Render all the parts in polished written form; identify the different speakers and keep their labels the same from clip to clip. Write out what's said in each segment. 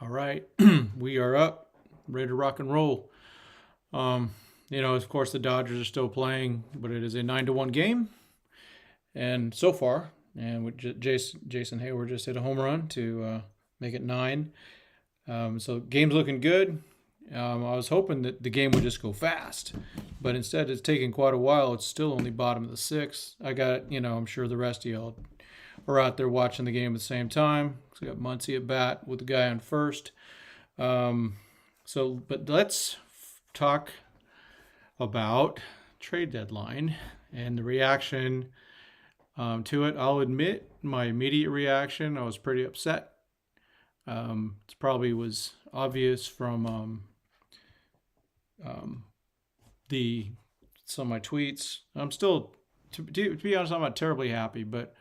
Speaker 1: All right, we are up, ready to rock and roll. Of course, the Dodgers are still playing, but it is a 9-1 game, and so far, and with Jason Hayward just hit a home run to make it 9. So game's looking good. I was hoping that the game would just go fast, but instead it's taking quite a while. It's still only bottom of the 6th. I'm sure the rest of y'all are out there watching the game at the same time. So we got Muncy at bat with the guy on first. But let's talk about trade deadline and the reaction to it. I'll admit my immediate reaction, I was pretty upset. It probably was obvious from some of my tweets. I'm still, to be honest, I'm not terribly happy, but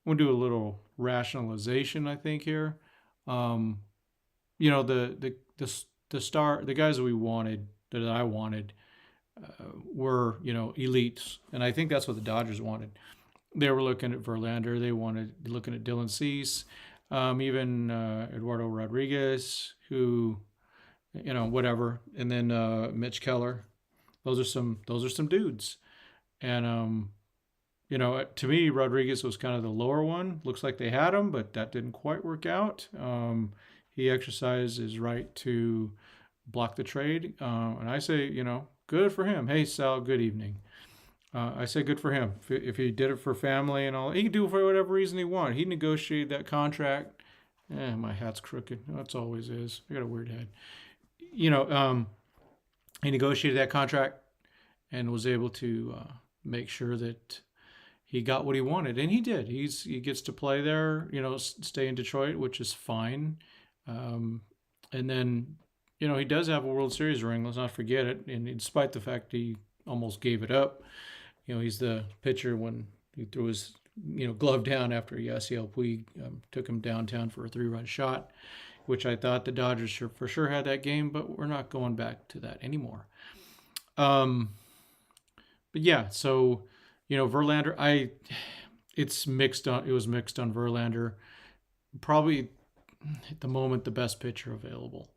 Speaker 1: I'm gonna do a little rationalization, I think here. Um, the guys that we wanted, that I wanted, were elites, and I think that's what the Dodgers wanted. They were looking at Verlander. They wanted looking at Dylan Cease, even Eduardo Rodriguez, who whatever, and then Mitch Keller. Those are some dudes, and to me, Rodriguez was kind of the lower one. Looks like they had him, but that didn't quite work out. He exercised his right to block the trade, and I say, good for him. Hey, Sal, good evening. I say good for him. If he did it for family and all, he can do it for whatever reason he wanted. He negotiated that contract. My hat's crooked. That's always is. I got a weird head. He negotiated that contract and was able to make sure that he got what he wanted, and he did. He gets to play there, stay in Detroit, which is fine. And then, he does have a World Series ring. Let's not forget it. And despite the fact he almost gave it up, he's the pitcher when he threw his, glove down after Yasiel Puig took him downtown for a 3-run shot, which I thought the Dodgers for sure had that game, but we're not going back to that anymore. But yeah, so Verlander, it's mixed on. It was mixed on Verlander. Probably at the moment the best pitcher available.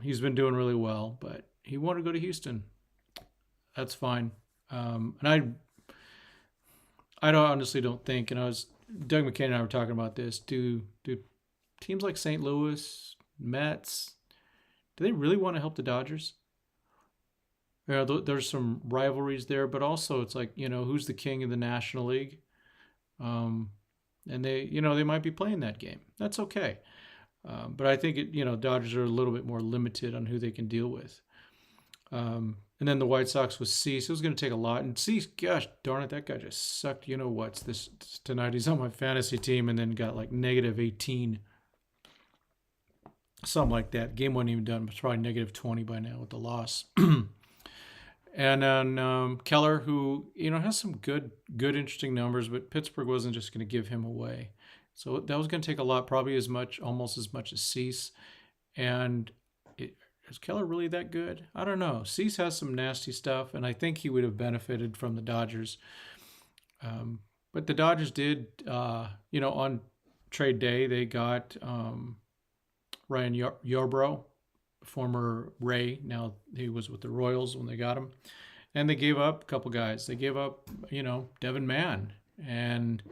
Speaker 1: He's been doing really well, but he wanted to go to Houston. That's fine. And I honestly don't think. And Doug McCain and I were talking about this. Do teams like St. Louis, Mets, do they really want to help the Dodgers? There's some rivalries there, but also it's like, who's the king of the National League? And they might be playing that game. That's okay. But I think Dodgers are a little bit more limited on who they can deal with. And then the White Sox with Cease. It was going to take a lot. And Cease, gosh darn it, that guy just sucked. What's this tonight? He's on my fantasy team and then got like -18. Something like that. Game wasn't even done, but it's probably -20 by now with the loss. And then Keller, who has some good, interesting numbers, but Pittsburgh wasn't just going to give him away, so that was going to take a lot, probably almost as much as Cease. And is Keller really that good? I don't know. Cease has some nasty stuff, and I think he would have benefited from the Dodgers. But the Dodgers did, on trade day, they got Ryan Yarbrough, former Ray. Now he was with the Royals when they got him. And they gave up a couple guys. They gave up, Devin Mann. And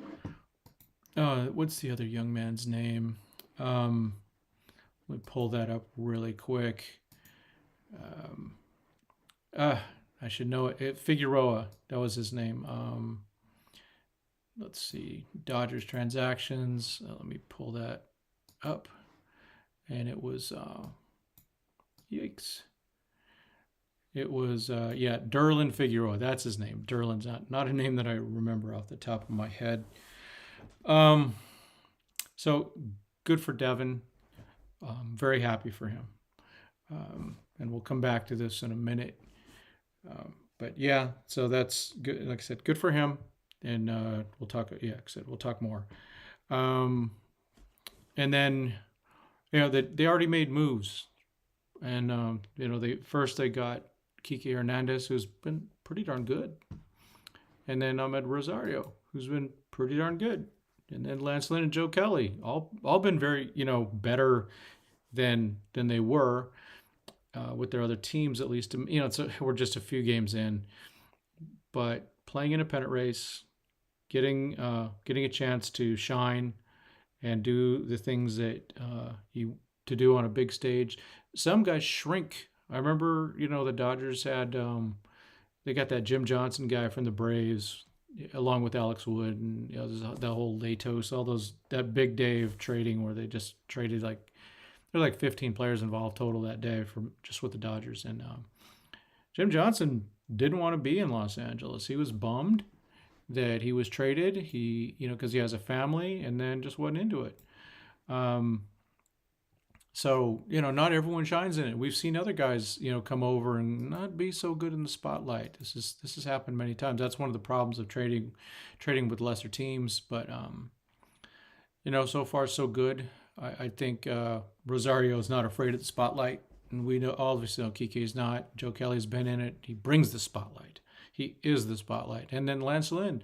Speaker 1: what's the other young man's name? Let me pull that up really quick. I should know it. Figueroa, that was his name. Let's see. Dodgers transactions. Let me pull that up. And it was... yikes. It was, Derlin Figueroa. That's his name. Derlin's not a name that I remember off the top of my head. So good for Devin. Very happy for him. And we'll come back to this in a minute. But yeah, so that's good. Like I said, good for him. And we'll talk, like I said, we'll talk more. And then, they already made moves. And, they got Kike Hernandez, who's been pretty darn good. And then Ahmed Rosario, who's been pretty darn good. And then Lance Lynn and Joe Kelly, all been very, better than they were with their other teams. At least, we're just a few games in, but playing in a pennant race, getting a chance to shine and do the things that you to do on a big stage. Some guys shrink. I remember, the Dodgers had they got that Jim Johnson guy from the Braves, along with Alex Wood, and the whole Latos, all those, that big day of trading where they just traded there were 15 players involved total that day from just with the Dodgers. And Jim Johnson didn't want to be in Los Angeles. He was bummed that he was traded. He, because he has a family, and then just wasn't into it. So, not everyone shines in it. We've seen other guys, come over and not be so good in the spotlight. This has happened many times. That's one of the problems of trading with lesser teams. But so far so good. I think Rosario is not afraid of the spotlight, and we know obviously Kike is not. Joe Kelly's been in it. He brings the spotlight. He is the spotlight. And then Lance Lynn,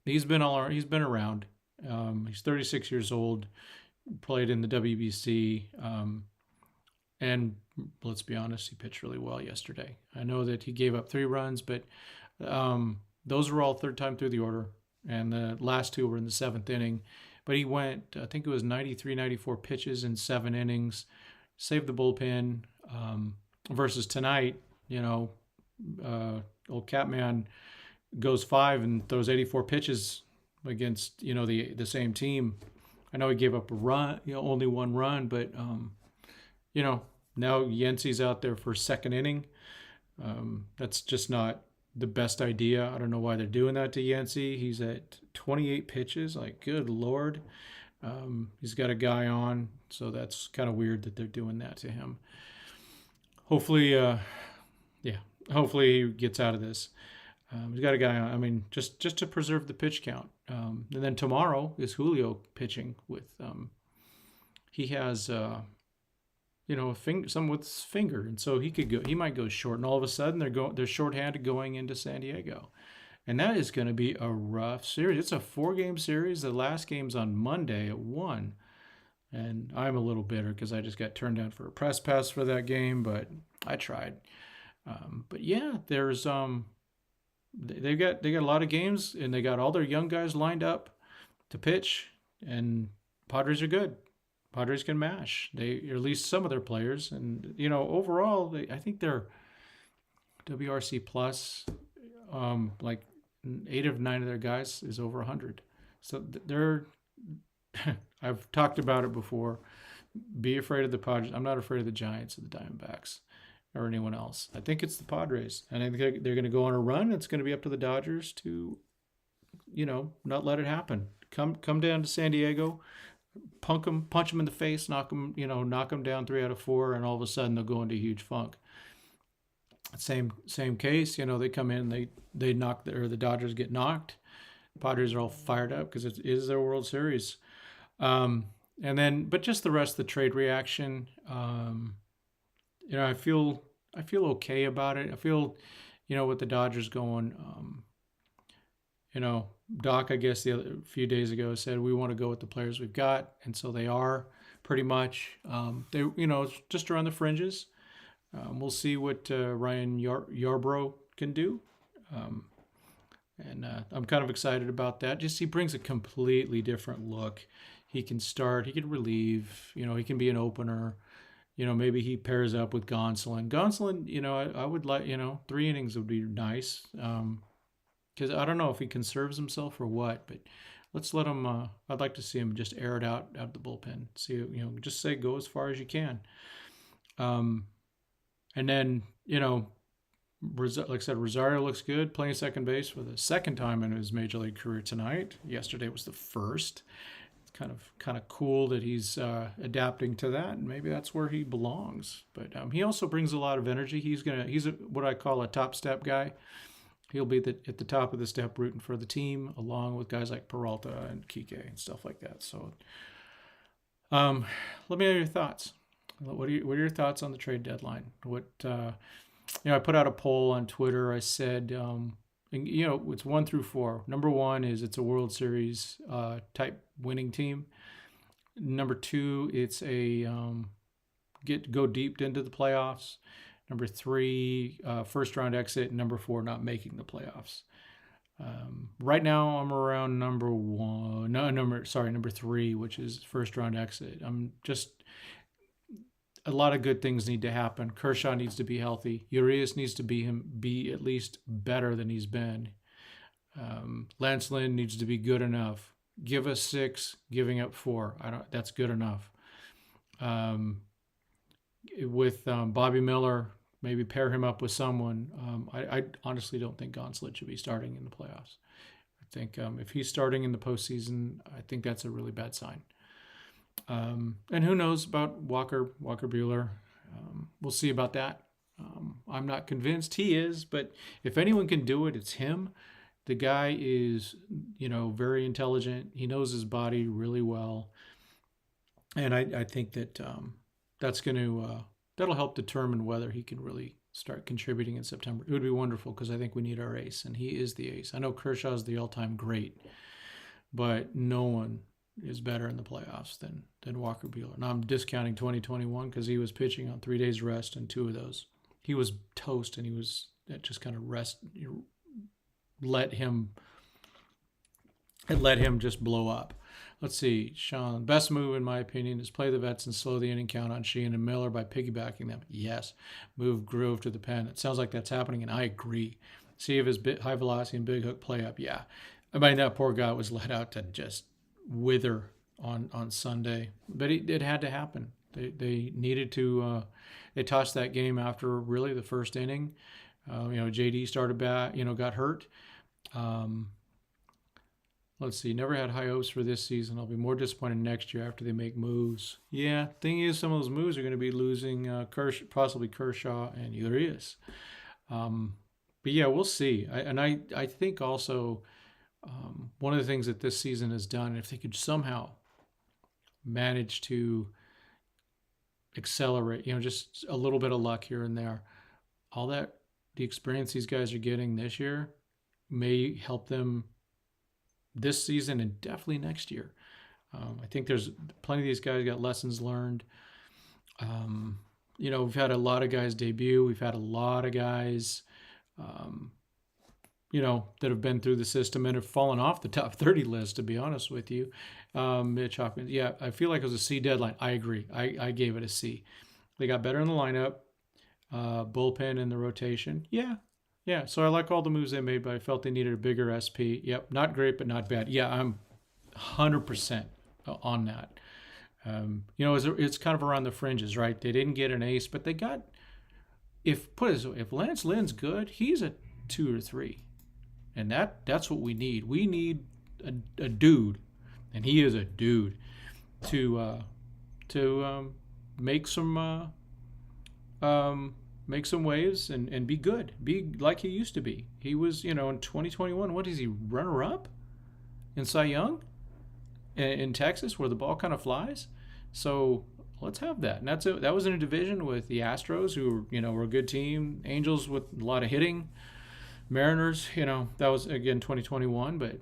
Speaker 1: he's been around. He's 36 years old. Played in the WBC, and let's be honest, he pitched really well yesterday. I know that he gave up 3 runs, but those were all third time through the order, and the last 2 were in the 7th inning. But he went, I think it was 93, 94 pitches in 7 innings, saved the bullpen. Versus tonight, old Catman goes 5 and throws 84 pitches against the same team. I know he gave up a run, only 1 run, but now Yancey's out there for 2nd inning. That's just not the best idea. I don't know why they're doing that to Yancey. He's at 28 pitches. Good Lord. He's got a guy on, so that's kind of weird that they're doing that to him. Hopefully, hopefully he gets out of this. He's got a guy on. Just to preserve the pitch count. And then tomorrow is Julio pitching with. He has, something with his finger, and so he might go short, and all of a sudden they're shorthanded going into San Diego, and that is going to be a rough series. It's a 4-game series. The last game's on Monday at 1, and I'm a little bitter because I just got turned down for a press pass for that game, but I tried. But yeah, there's They got a lot of games, and they got all their young guys lined up to pitch, and Padres are good. Padres can mash. They, or at least some of their players, and overall, I think they're WRC plus. 8 of 9 of their guys is over 100. So they're. I've talked about it before. Be afraid of the Padres. I'm not afraid of the Giants or the Diamondbacks or anyone else. I think it's the Padres, and I think they're going to go on a run. It's going to be up to the Dodgers to, not let it happen. Come down to San Diego, punch them in the face, knock them down 3 out of 4, and all of a sudden they'll go into a huge funk. Same case, they come in, they knock the Dodgers get knocked. The Padres are all fired up because it is their World Series. And then, but just the rest of the trade reaction. I feel okay about it. I feel, with the Dodgers going, Doc, I guess a few days ago said we want to go with the players we've got, and so they are pretty much. They, just around the fringes. We'll see what Ryan Yarbrough can do, and I'm kind of excited about that. Just he brings a completely different look. He can start, he can relieve, he can be an opener. Maybe he pairs up with Gonsolin. Gonsolin, I would like, 3 innings would be nice. Because I don't know if he conserves himself or what, but let's let him, I'd like to see him just air it out the bullpen. See, just say go as far as you can. And then, like I said, Rosario looks good, playing second base for the 2nd time in his major league career tonight. Yesterday was the 1st. Kind of cool that he's adapting to that, and maybe that's where he belongs. But he also brings a lot of energy. He's what I call a top step guy. He'll be at the top of the step rooting for the team, along with guys like Peralta and Kike and stuff like that. So, let me know your thoughts. What are your thoughts on the trade deadline? I put out a poll on Twitter. I said, it's 1 through 4. Number 1 is it's a World Series type winning team. Number 2, it's a go deep into the playoffs. Number 3, first round exit. Number 4, not making the playoffs. Right now, I'm around number 3, which is first round exit. I'm just a lot of good things need to happen. Kershaw needs to be healthy. Urias needs to be at least better than he's been. Lance Lynn needs to be good enough. Give us 6, giving up 4. That's good enough. With Bobby Miller, maybe pair him up with someone. I honestly don't think Gonsolin should be starting in the playoffs. I think if he's starting in the postseason, I think that's a really bad sign. And who knows about Walker Buehler? We'll see about that. I'm not convinced he is, but if anyone can do it, it's him. The guy is, very intelligent. He knows his body really well. And I think that that's going to that'll help determine whether he can really start contributing in September. It would be wonderful because I think we need our ace, and he is the ace. I know Kershaw is the all-time great, but no one is better in the playoffs than Walker Buehler. Now I'm discounting 2021 because he was pitching on 3 days rest, and 2 of those he was toast, and that just kind of rest. Let him just blow up. Let's see, Sean. Best move, in my opinion, is play the vets and slow the inning count on Sheehan and Miller by piggybacking them. Yes. Move Grove to the pen. It sounds like that's happening, and I agree. See if his high velocity and big hook play up. Yeah. I mean, that poor guy was let out to just wither on Sunday. But it had to happen. They needed to they tossed that game after really the first inning. JD started back, got hurt. Let's see, never had high hopes for this season. I'll be more disappointed next year after they make moves. Yeah, thing is, some of those moves are going to be losing possibly Kershaw and Urias. But yeah, we'll see. I think also one of the things that this season has done, if they could somehow manage to accelerate, just a little bit of luck here and there, all that, the experience these guys are getting this year may help them this season and definitely next year. I think there's plenty of these guys got lessons learned. We've had a lot of guys debut. We've had a lot of guys, that have been through the system and have fallen off the top 30 list, to be honest with you. Mitch Hopkins, yeah, I feel like it was a C deadline. I agree. I gave it a C. They got better in the lineup, bullpen in the rotation. Yeah, so I like all the moves they made, but I felt they needed a bigger SP. Yep, not great, but not bad. Yeah, I'm 100% on that. It's kind of around the fringes, right? They didn't get an ace, but they got, if Lance Lynn's good, he's a 2 or 3. And that's what we need. We need a dude, and he is a dude, to make some waves and be good. Be like he used to be. He was, in 2021, what is he, runner-up in Cy Young in Texas where the ball kind of flies? So let's have that. And that was in a division with the Astros, who, were a good team, Angels with a lot of hitting, Mariners, that was, again, 2021. But,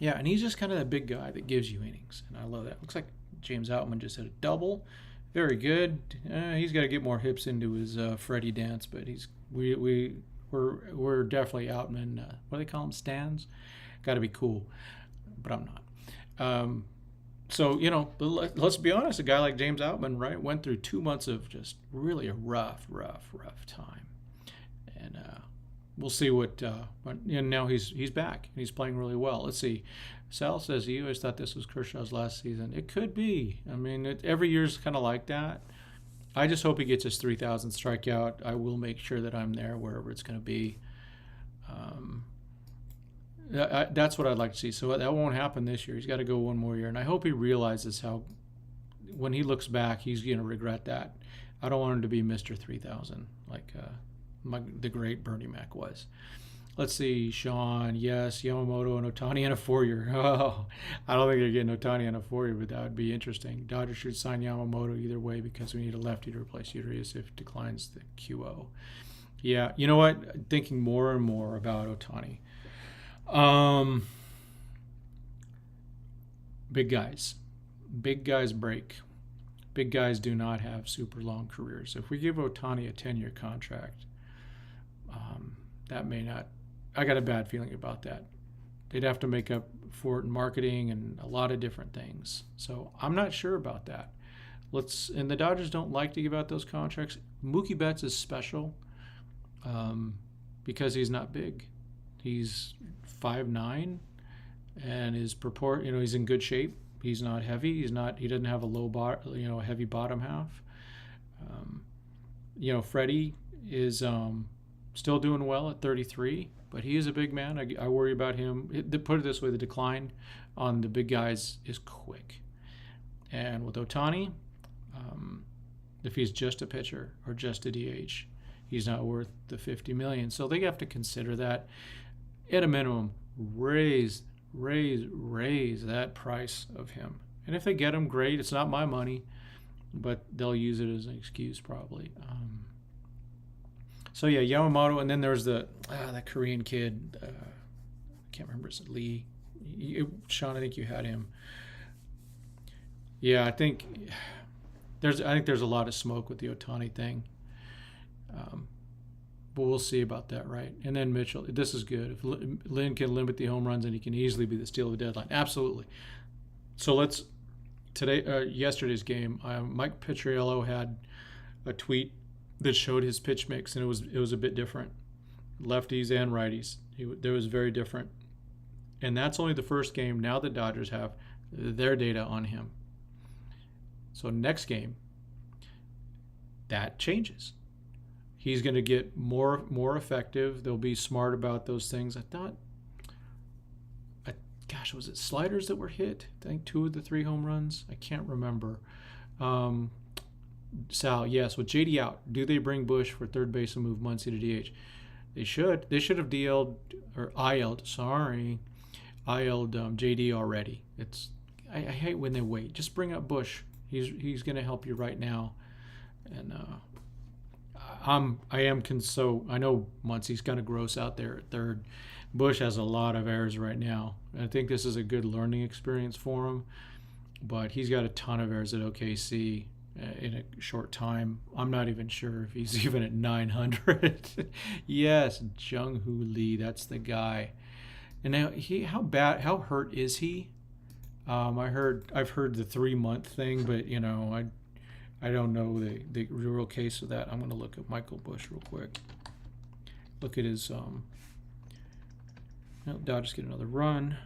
Speaker 1: and he's just kind of that big guy that gives you innings. And I love that. Looks like James Outman just hit a double. Very good. He's got to get more hips into his Freddie dance, but we're definitely Outman. What do they call them? Stands. Got to be cool, but I'm not. But let's be honest. A guy like James Outman, right, went through 2 months of just really a rough time, and we'll see what. And now he's back and he's playing really well. Let's see. Sal says he always thought this was Kershaw's last season. It could be. I mean, every year's kind of like that. I just hope he gets his 3,000th strikeout. I will make sure that I'm there wherever it's going to be. That's what I'd like to see. So that won't happen this year. He's got to go one more year. And I hope he realizes how, when he looks back, he's going to regret that. I don't want him to be Mr. 3,000 like the great Bernie Mac was. Let's see, Sean, yes, Yamamoto and Ohtani in a 4-year. Oh, I don't think they're getting Ohtani in a 4-year, but that would be interesting. Dodgers should sign Yamamoto either way because we need a lefty to replace Urias if it declines the QO. Yeah, you know what? Thinking more and more about Ohtani. Big guys break. Big guys do not have super long careers. If we give Ohtani a 10-year contract, that may not. I got a bad feeling about that. They'd have to make up for it in marketing and a lot of different things. So I'm not sure about that. And the Dodgers don't like to give out those contracts. Mookie Betts is special because he's not big. He's 5'9", and he's in good shape. He's not heavy. He doesn't have a heavy bottom half. Freddie is still doing well at 33, but he is a big man. I worry about him. Put it this way, the decline on the big guys is quick. And with Ohtani, if he's just a pitcher or just a DH, he's not worth the $50 million. So they have to consider that. At a minimum, raise that price of him. And if they get him, great. It's not my money, but they'll use it as an excuse probably. So yeah, Yamamoto, and then there's that Korean kid. I can't remember. Is it Lee? Sean, I think you had him. Yeah, I think there's a lot of smoke with the Ohtani thing. But we'll see about that, right? And then Mitchell, this is good. If Lynn can limit the home runs, and he can easily be the steal of the deadline. Absolutely. So yesterday's game, Mike Petriello had a tweet that showed his pitch mix, and it was a bit different. Lefties and righties. There was very different. And that's only the first game. Now the Dodgers have their data on him. So next game, that changes. He's going to get more effective. They'll be smart about those things. Was it sliders that were hit? I think 2 of the 3 home runs. I can't remember. Sal, yes, with JD out, do they bring Bush for third base and move Muncy to DH? They should. They should have IL'd JD already. I hate when they wait. Just bring up Bush. He's going to help you right now. And I know Muncy's kind of gross out there at third. Bush has a lot of errors right now. I think this is a good learning experience for him, but he's got a ton of errors at OKC in a short time. I'm not even sure if he's even at 900. Yes, Jung-Hoo Lee, that's the guy. And now how hurt is he? I've heard the 3-month thing, but I don't know the real case of that. I'm going to look at Michael Bush real quick. Look at his Dodgers get another run.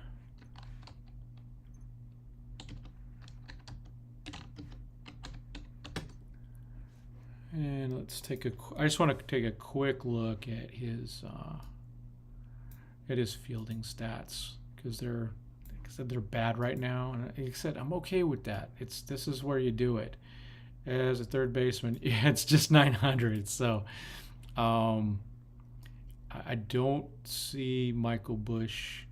Speaker 1: And let's I just want to take a quick look at his fielding stats, because they're bad right now. And like I said, I'm okay with that. This is where you do it. As a third baseman, it's just 900. So I don't see Michael Bush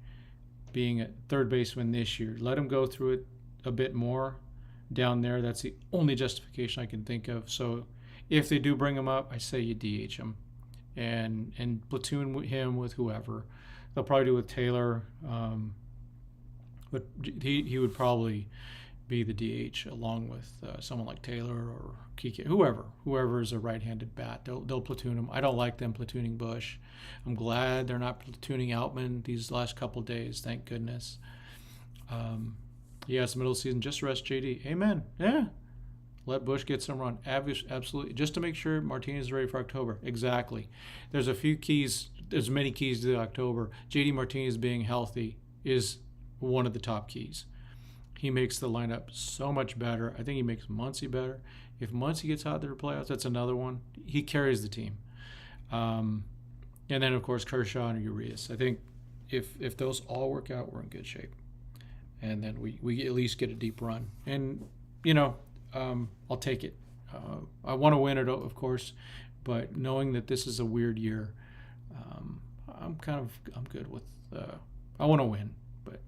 Speaker 1: being a third baseman this year. Let him go through it a bit more down there. That's the only justification I can think of. So if they do bring him up, I say you DH him and platoon him with whoever. They'll probably do with Taylor, but he would probably be the DH along with someone like Taylor or Kike, whoever is a right-handed bat. They'll platoon him. I don't like them platooning Bush. I'm glad they're not platooning Outman these last couple days. Thank goodness. Yes, middle of the season, just rest JD. Amen. Yeah. Let Bush get some run. Absolutely. Just to make sure Martinez is ready for October. Exactly. There's a few keys. There's many keys to October. JD Martinez being healthy is one of the top keys. He makes the lineup so much better. I think he makes Muncy better. If Muncy gets out there to playoffs, that's another one. He carries the team. And then, of course, Kershaw and Urias. I think if those all work out, we're in good shape. And then we at least get a deep run. And, I'll take it. I want to win it, of course, but knowing that this is a weird year, I'm good with. I want to win, but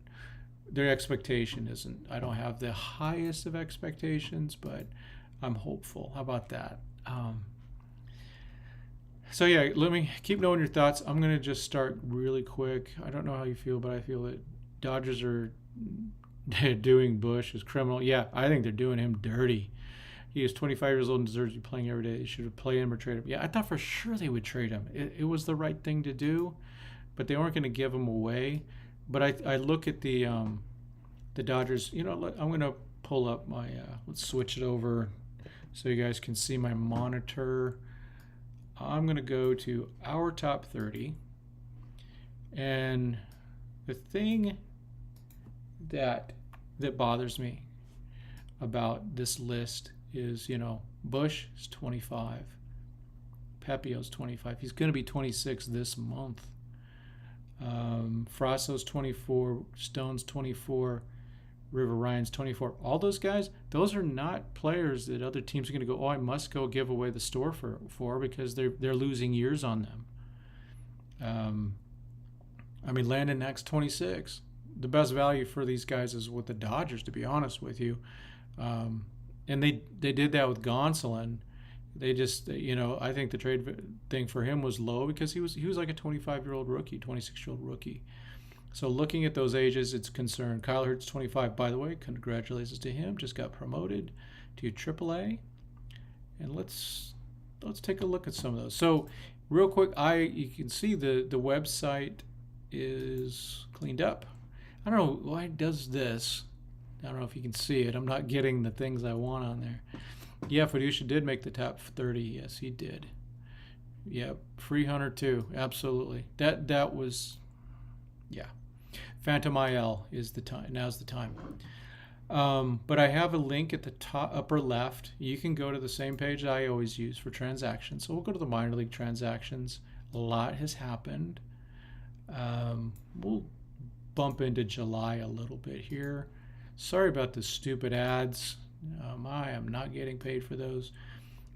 Speaker 1: their expectation isn't. I don't have the highest of expectations, but I'm hopeful. How about that? So yeah, let me keep knowing your thoughts. I'm gonna just start really quick. I don't know how you feel, but I feel that Dodgers are doing Bush as criminal. Yeah, I think they're doing him dirty. He is 25 years old and deserves to be playing every day. They should have played him or trade him. Yeah, I thought for sure they would trade him. It was the right thing to do, but they weren't going to give him away. But I look at the Dodgers. You know, I'm going to pull up my. Let's switch it over so you guys can see my monitor. I'm going to go to our top 30. And the thing that bothers me about this list is, you know, Bush is 25. Pepio's 25. He's going to be 26 this month. Frasso's 24. Stone's 24. River Ryan's 24. All those guys, those are not players that other teams are going to go, oh, I must go give away the store for because they're losing years on them. I mean, Landon Knack's 26. The best value for these guys is with the Dodgers, to be honest with you. And they did that with Gonsolin. They just, you know, I think the trade thing for him was low because he was like a 25-year-old rookie, 26-year-old rookie. So looking at those ages, it's a concern. Kyle Hurts, 25, by the way. Congratulations to him. Just got promoted to AAA. And let's take a look at some of those. So real quick, you can see the website is cleaned up. I don't know why it does this. I don't know if you can see it. I'm not getting the things I want on there. Yeah, Fiducia did make the top 30. Yes, he did. Yep, Free Hunter too. Absolutely. That was, yeah. Phantom IL is the time. Now's the time. But I have a link at the top upper left. You can go to the same page I always use for transactions. So we'll go to the minor league transactions. A lot has happened. We'll bump into July a little bit here. Sorry about the stupid ads. I am not getting paid for those.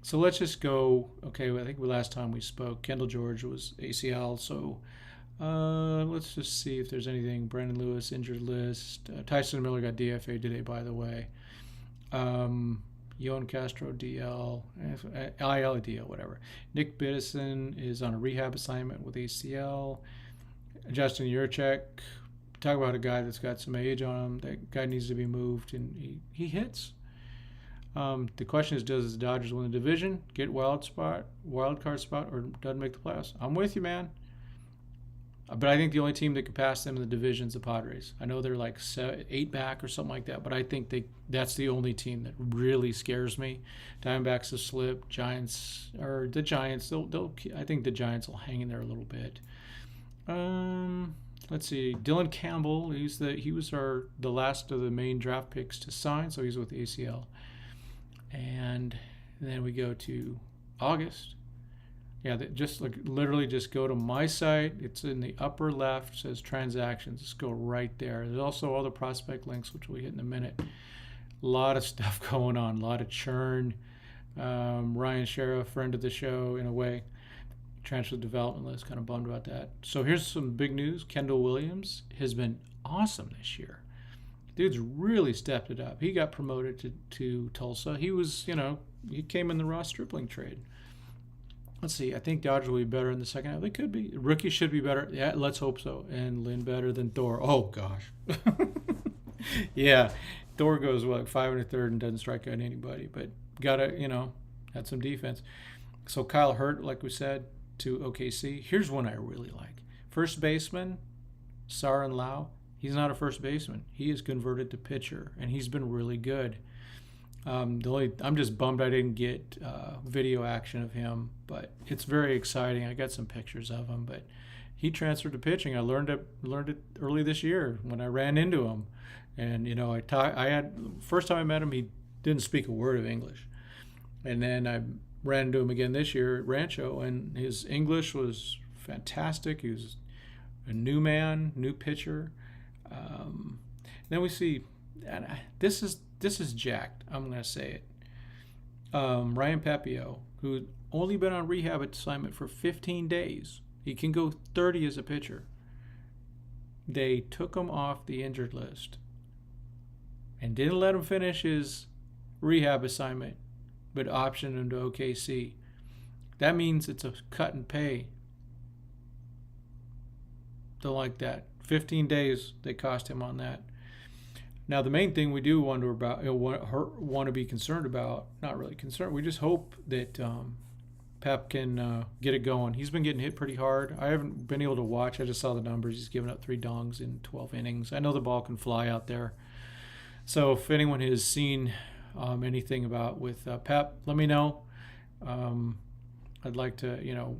Speaker 1: So let's just go. Okay, I think last time we spoke, Kendall George was ACL. So let's just see if there's anything. Brandon Lewis, injured list. Tyson Miller got DFA today, by the way. Yohan Castro, DL, IL, DL, whatever. Nick Biddison is on a rehab assignment with ACL. Justin Yurchek, talk about a guy that's got some age on him. That guy needs to be moved, and he hits. The question is, does the Dodgers win the division, get wild card spot, or doesn't make the playoffs? I'm with you, man. But I think the only team that could pass them in the division is the Padres. I know they're like 8 back or something like that, but I think that's the only team that really scares me. Diamondbacks have slipped. The Giants. I think the Giants will hang in there a little bit. Let's see. Dylan Campbell. He was the last of the main draft picks to sign, so he's with the ACL. And then we go to August. Yeah, literally just go to my site. It's in the upper left. It says transactions. Just go right there. There's also all the prospect links, which we'll hit in a minute. A lot of stuff going on. A lot of churn. Ryan Sheriff, friend of the show in a way. Transfer development list. Kind of bummed about that. So here's some big news. Kendall Williams has been awesome this year. Dude's really stepped it up. He got promoted to Tulsa. He was, he came in the Ross Stripling trade. Let's see. I think Dodgers will be better in the second half. They could be. Rookie should be better. Yeah, let's hope so. And Lynn better than Thor. Oh, gosh. Yeah. Thor goes, 5 1/3 and doesn't strike out anybody. But got to, had some defense. So Kyle Hurt, like we said, to OKC. Here's one I really like. First baseman, Sarin Lau. He's not a first baseman. He is converted to pitcher, and he's been really good. I'm just bummed I didn't get video action of him, but it's very exciting. I got some pictures of him, but he transferred to pitching. I learned it early this year when I ran into him, and first time I met him, he didn't speak a word of English, and then I ran into him again this year at Rancho, and his English was fantastic. He was a new man, new pitcher. Then we see, and this is jacked. I'm going to say it. Ryan Pepio, who only been on rehab assignment for 15 days. He can go 30 as a pitcher. They took him off the injured list and didn't let him finish his rehab assignment, but optioned him to OKC. That means it's a cut in pay. Don't like that. 15 days they cost him on that. Now, the main thing we do wonder about, want to be concerned about, not really concerned, we just hope that Pep can get it going. He's been getting hit pretty hard. I haven't been able to watch. I just saw the numbers. He's given up 3 dongs in 12 innings. I know the ball can fly out there. So if anyone has seen anything about with Pep, let me know. I'd like to,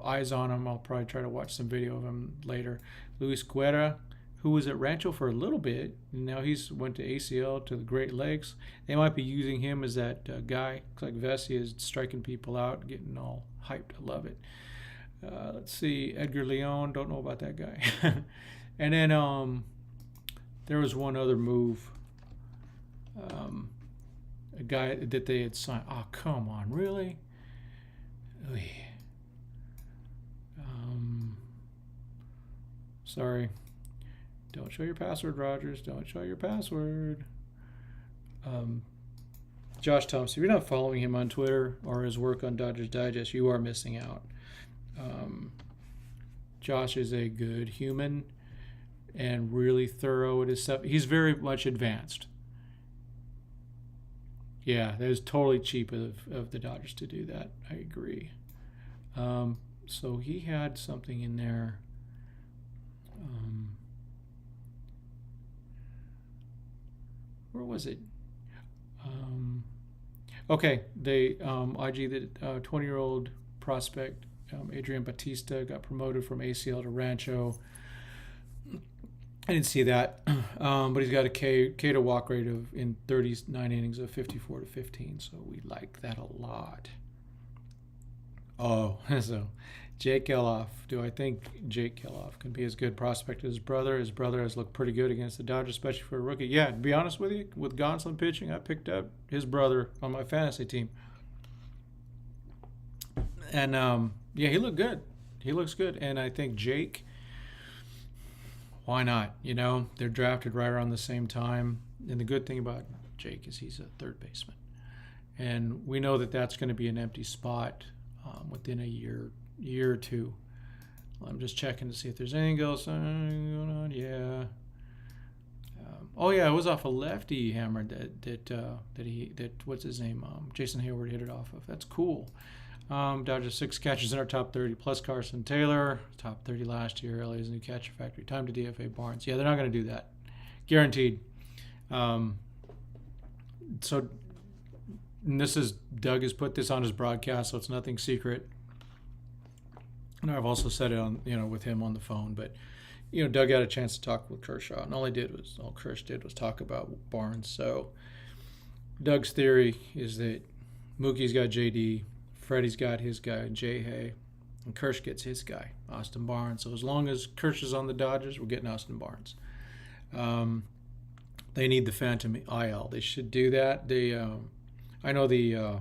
Speaker 1: eyes on him. I'll probably try to watch some video of him later. Luis Guerra, who was at Rancho for a little bit, and now he's went to ACL to the Great Lakes. They might be using him as that guy. Looks like Vessi is striking people out, getting all hyped. I love it. Let's see, Edgar Leon. Don't know about that guy. And then there was one other move. A guy that they had signed. Oh, come on, really? Sorry. Don't show your password, Rogers. Don't show your password. Josh Thompson. If you're not following him on Twitter or his work on Dodgers Digest, you are missing out. Josh is a good human and really thorough at his stuff. He's very much advanced. Yeah, that was totally cheap of the Dodgers to do that. I agree. So he had something in there. Where was it? Okay, they IG the 20-year-old prospect Adrian Batista got promoted from ACL to Rancho. I didn't see that, but he's got a K to walk rate of in 39 innings of 54 to 15, so we like that a lot. Oh, so Jake Geloff. Do I think Jake Geloff can be as good prospect as his brother? His brother has looked pretty good against the Dodgers, especially for a rookie. Yeah, to be honest with you, with Gonsolin pitching, I picked up his brother on my fantasy team. And, yeah, he looked good. He looks good. And I think Jake, why not? They're drafted right around the same time. And the good thing about Jake is he's a third baseman. And we know that that's going to be an empty spot within a year or two. I'm just checking to see if there's anything else going on. Yeah. Oh yeah, it was off a lefty hammer that what's his name? Jason Hayward hit it off of. That's cool. Dodgers 6 catchers in our top 30 plus Carson Taylor, top 30 last year. LA's new catcher factory. Time to DFA Barnes. Yeah, they're not going to do that, guaranteed. So this is Doug has put this on his broadcast, so it's nothing secret. And I've also said it on with him on the phone, but Doug had a chance to talk with Kershaw, and all Kersh did was talk about Barnes. So Doug's theory is that Mookie's got JD, Freddie's got his guy, Jay Hay, and Kersh gets his guy, Austin Barnes. So as long as Kersh is on the Dodgers, we're getting Austin Barnes. They need the phantom IL. They should do that. I know the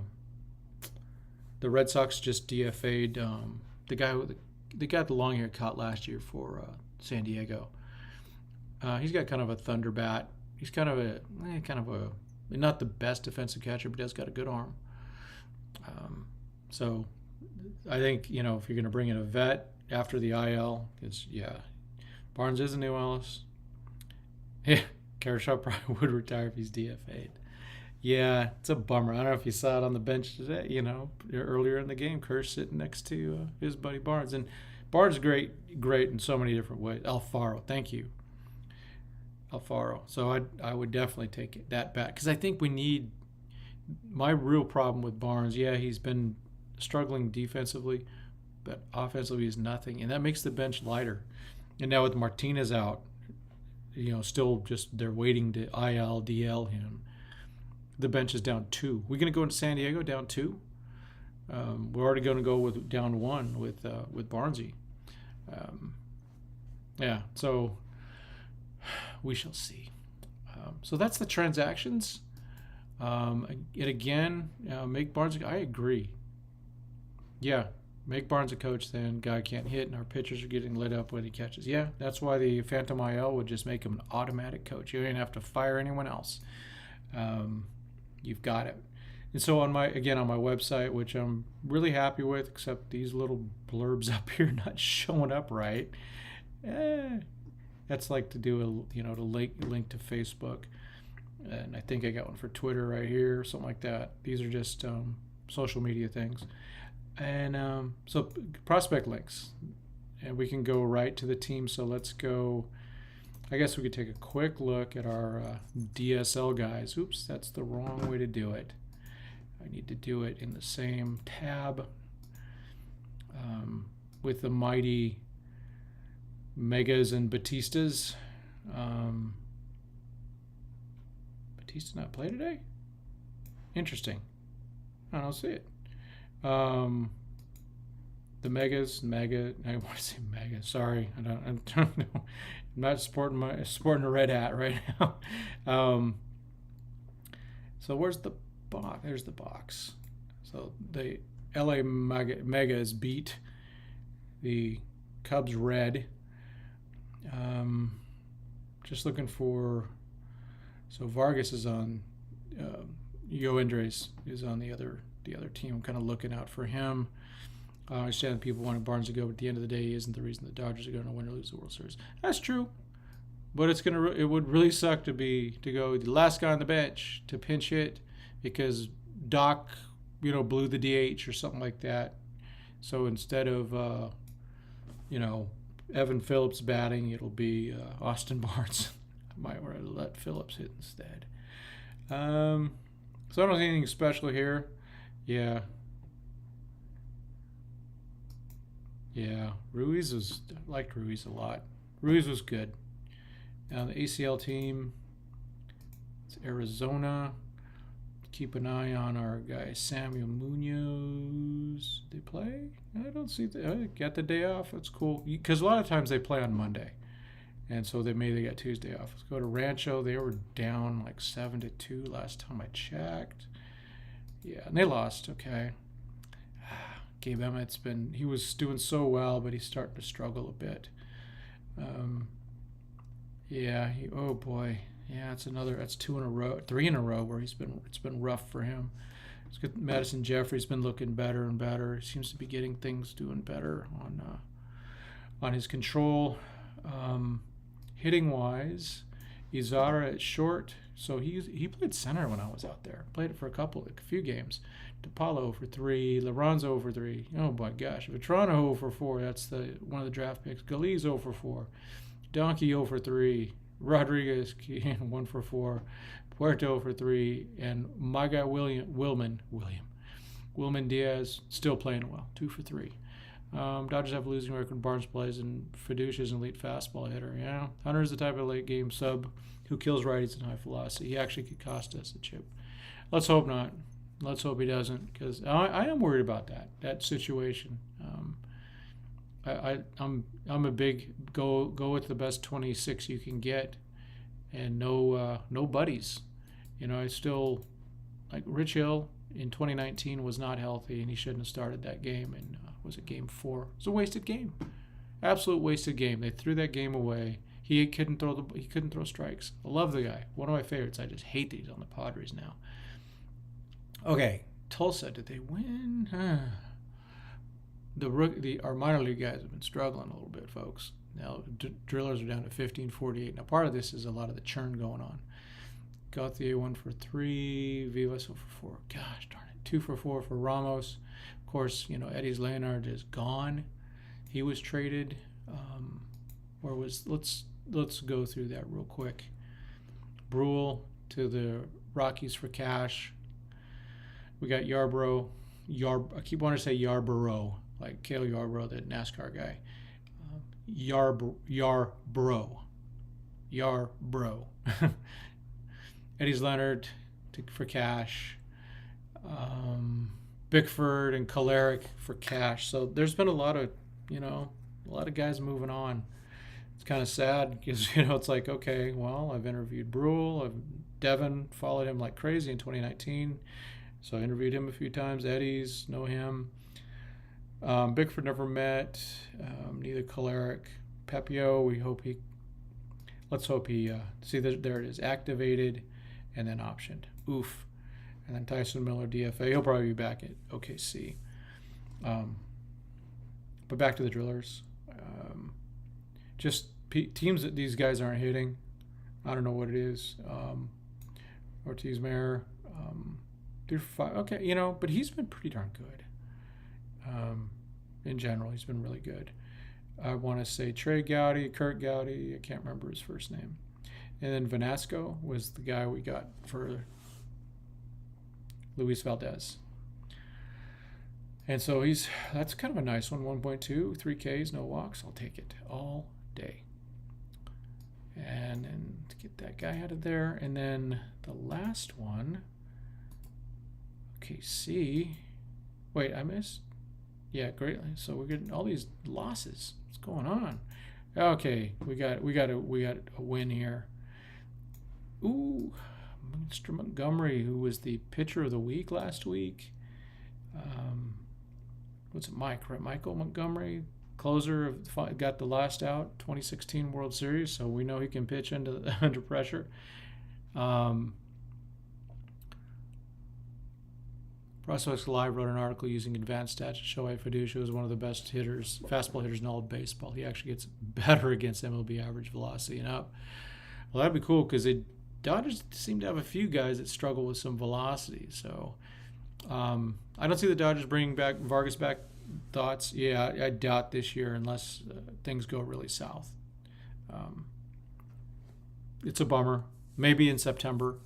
Speaker 1: Red Sox just DFA'd the guy that got the long hair cut last year for San Diego. He's got kind of a thunder bat. He's kind of a not the best defensive catcher, but he has got a good arm. So I think, if you're going to bring in a vet after the IL, Barnes is a new Ellis. Yeah, Kershaw probably would retire if he's DFA'd. Yeah, it's a bummer. I don't know if you saw it on the bench today, earlier in the game, Kersh sitting next to his buddy Barnes. And Barnes is great in so many different ways. Alfaro, thank you. Alfaro. So I would definitely take that back because I think we need – my real problem with Barnes, he's been struggling defensively, but offensively is nothing. And that makes the bench lighter. And now with Martinez out, still just they're waiting to IL, DL him. The bench is down 2. We're going to go into San Diego down 2. We're already going to go with down 1 with Barnesy. So we shall see. So that's the transactions. And again, make Barnes. I agree. Yeah, make Barnes a coach. Then guy can't hit, and our pitchers are getting lit up when he catches. Yeah, that's why the Phantom IL would just make him an automatic coach. You don't even have to fire anyone else. You've got it. And so on my website, which I'm really happy with, except these little blurbs up here not showing up right. That's like to do to link to Facebook, and I think I got one for Twitter right here, something like that. These are just social media things, and so prospect links, and we can go right to the team. So let's go. I guess we could take a quick look at our DSL guys. Oops, that's the wrong way to do it. I need to do it in the same tab with the mighty Megas and Batistas. Batista not play today? Interesting. I don't see it. The Megas, I want to say Mega. Sorry, I don't know. I'm not sporting a red hat right now. So where's the box? There's the box. So the LA Megas beat the Cubs red. Just looking for. So Vargas is on. Yo Andres is on the other team. I'm kind of looking out for him. I understand people wanted Barnes to go, but at the end of the day, he isn't the reason the Dodgers are going to win or lose the World Series. That's true, but it would really suck to go the last guy on the bench to pinch hit because Doc, blew the DH or something like that. So instead of Evan Phillips batting, it'll be Austin Barnes. I might want to let Phillips hit instead. So I don't see anything special here. Yeah, Ruiz I liked Ruiz a lot. Ruiz was good. Now the ACL team, it's Arizona. Keep an eye on our guy Samuel Munoz. They play? I don't see got the day off. That's cool. Because a lot of times they play on Monday, and so they got Tuesday off. Let's go to Rancho. They were down like 7-2 last time I checked. Yeah, and they lost. Okay. Gabe Emmett's he was doing so well, but he's starting to struggle a bit. Oh boy. Yeah, that's 2 in a row, 3 in a row where it's been rough for him. It's good. Madison Jeffrey's been looking better and better. He seems to be getting things doing better on his control. Hitting wise, Izara at short. So he played center when I was out there. Played it for a few games. DePaulo for 3, Lorenzo for 3. Oh my gosh, Vetrano for 4. That's one of the draft picks. Galiz 0 for 4. Donkey 0 for 3. Rodriguez 1 for 4. Puerto for 3, and my guy Wilman Diaz still playing well, 2 for 3. Dodgers have a losing record when Barnes plays, and Fiducia is an elite fastball hitter. Yeah, Hunter is the type of late game sub who kills righties and high velocity. He actually could cost us a chip. Let's hope not. Let's hope he doesn't, because I am worried about that situation. I'm a big go with the best 26 you can get, and no buddies. I still like Rich Hill in 2019 was not healthy, and he shouldn't have started that game. And was it game 4? It was a wasted game, absolute wasted game. They threw that game away. He couldn't throw strikes. I love the guy, one of my favorites. I just hate that he's on the Padres now. Okay, Tulsa, did they win? Our minor league guys have been struggling a little bit, folks. Now, drillers are down to 15-48. Now, part of this is a lot of the churn going on. Gauthier 1 for 3, Vivas 0 for 4. Gosh darn it, 2 for 4 for Ramos. Of course, Eddie's Leonard is gone. He was traded. Let's go through that real quick. Brule to the Rockies for cash. We got Yarbrough. I keep wanting to say Yarborough, like Cale Yarborough, the NASCAR guy. Yarbrough. Eddie's Leonard for cash. Bickford and Kolarek for cash. So there's been a lot of guys moving on. It's kind of sad because it's like, okay, well, I've interviewed Brule. Devin followed him like crazy in 2019. So I interviewed him a few times. Eddie's, know him. Bickford never met. Neither Kolarek. Pepio, let's hope he, see there it is, activated and then optioned. Oof. And then Tyson Miller, DFA. He'll probably be back at OKC. But back to the drillers. Just teams that these guys aren't hitting. I don't know what it is. Ortiz Mayer, 3 for 5. Okay, but he's been pretty darn good. In general, he's been really good. I want to say Kurt Gowdy. I can't remember his first name. And then Vanasco was the guy we got for Luis Valdez. And so that's kind of a nice one. 1.2, 3 Ks, no walks. I'll take it all day. And then to get that guy out of there. And then the last one, OKC. Wait, I missed. Yeah, great. So we're getting all these losses. What's going on? Okay, we got a win here. Ooh, Mr. Montgomery, who was the pitcher of the week last week. What's it, Mike? Right, Michael Montgomery, closer got the last out, 2016 World Series. So we know he can pitch under pressure. Prospects Live wrote an article using advanced stats to show why Fiducia is one of the best fastball hitters in all of baseball. He actually gets better against MLB average velocity and up. Well, that'd be cool because the Dodgers seem to have a few guys that struggle with some velocity. So I don't see the Dodgers bringing Vargas back. Thoughts? Yeah, I doubt this year unless things go really south. It's a bummer. Maybe in September.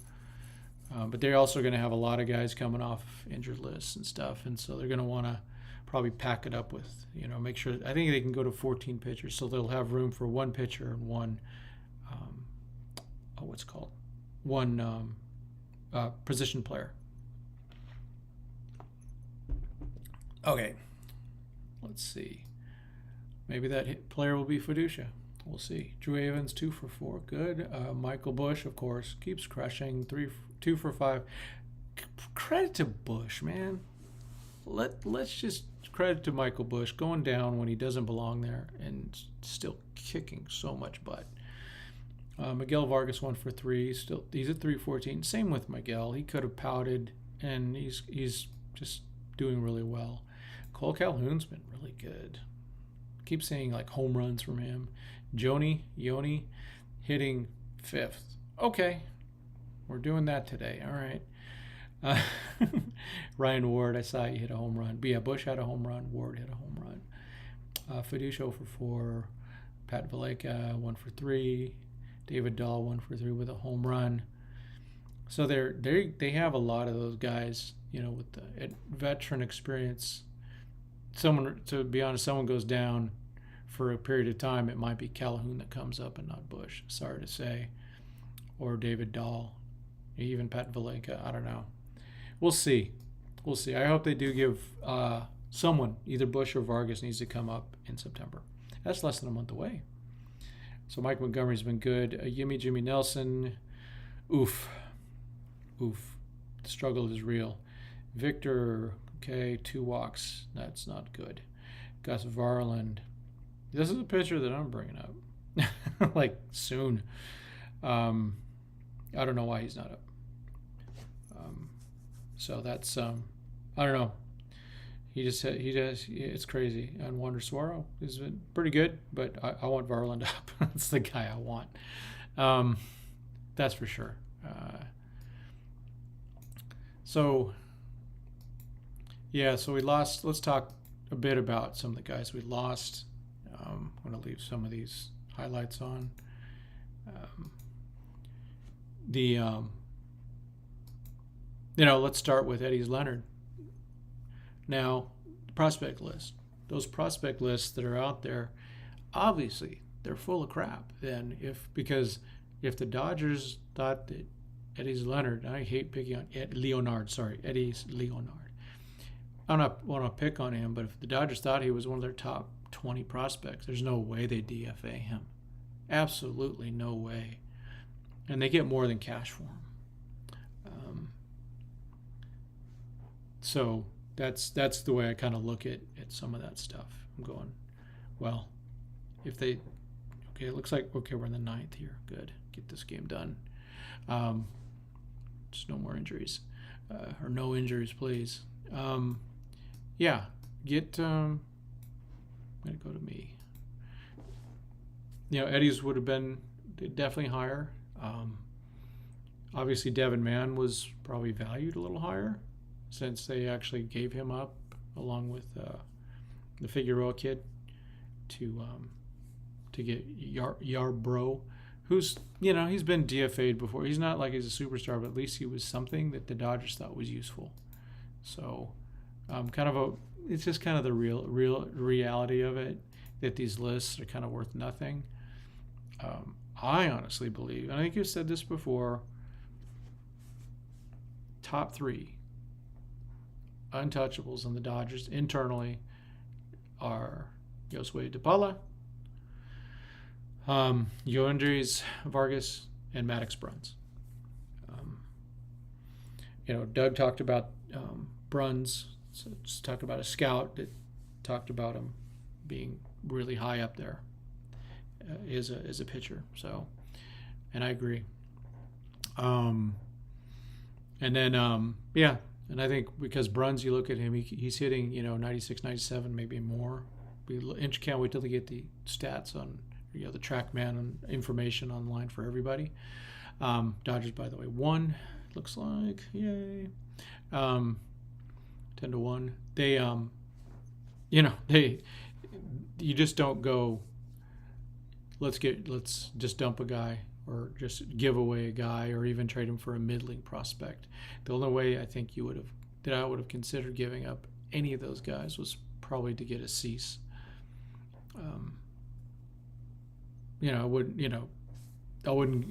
Speaker 1: But they're also going to have a lot of guys coming off injured lists and stuff, and so they're going to want to probably pack it up with, make sure. I think they can go to 14 pitchers, so they'll have room for one pitcher and one, position player. Okay, let's see. Maybe that player will be Fiducia. We'll see. Drew Evans, 2 for 4. Good. Michael Bush, of course, keeps crushing. 2 for 5. Credit to Bush, man. Let's just credit to Michael Bush going down when he doesn't belong there and still kicking so much butt. Miguel Vargas, 1 for 3. He's at 314. Same with Miguel. He could have pouted, and he's just doing really well. Cole Calhoun's been really good. Keep seeing like home runs from him. Yoni hitting 5th. Okay, we're doing that today. All right. Ryan Ward, I saw you hit a home run. But yeah, Bush had a home run. Ward hit a home run. Fiducia for 4. Pat Valleca 1 for 3. David Dahl 1 for 3 with a home run. So they have a lot of those guys, with the veteran experience. To be honest, someone goes down for a period of time, it might be Calhoun that comes up and not Bush. Sorry to say. Or David Dahl. Even Pat Valleca. I don't know. We'll see. I hope they do give someone, either Bush or Vargas, needs to come up in September. That's less than a month away. So Mike Montgomery's been good. Jimmy Nelson. Oof. The struggle is real. Victor, okay, 2 walks. That's not good. Gus Varland. This is a pitcher that I'm bringing up. Like, soon. I don't know why he's not up. So that's, I don't know. He does, it's crazy. And Wander Suaro has been pretty good, but I want Varland up. That's the guy I want. That's for sure. So we lost. Let's talk a bit about some of the guys we lost. I'm going to leave some of these highlights on. Let's start with Eddie Leonard. Now, the prospect list. Those prospect lists that are out there, obviously, they're full of crap. Because if the Dodgers thought that Eddie Leonard, I hate picking on Eddie Leonard. I don't want to pick on him, but if the Dodgers thought he was one of their top 20 prospects, there's no way they DFA him. Absolutely no way. And they get more than cash for him. So that's the way I kind of look at some of that stuff. I'm going, well, it looks like, we're in the 9th here. Good. Get this game done. Just no more injuries. Or no injuries, please. I'm going to go to me. Eddie's would have been definitely higher. Obviously, Devin Mann was probably valued a little higher since they actually gave him up along with the Figueroa kid to get Yarbrough, who's he's been DFA'd before. He's not like he's a superstar, but at least he was something that the Dodgers thought was useful. So, it's just kind of the real reality of it that these lists are kind of worth nothing. I honestly believe, and I think you've said this before, top 3 untouchables on the Dodgers internally are Josue DePaula, Yoendrys Vargas, and Maddox Bruns. Doug talked about Bruns, so just talked about a scout that talked about him being really high up there as a pitcher. So, and I agree. And then and I think because Bruns, you look at him, he's hitting 96, 97, maybe more. Can't wait till they get the stats on the TrackMan and information online for everybody. Dodgers, by the way, won. Looks like, yay. 10-1. They you just don't go, let's just dump a guy or just give away a guy or even trade him for a middling prospect. The only way I think I would have considered giving up any of those guys was probably to get a Cease. I wouldn't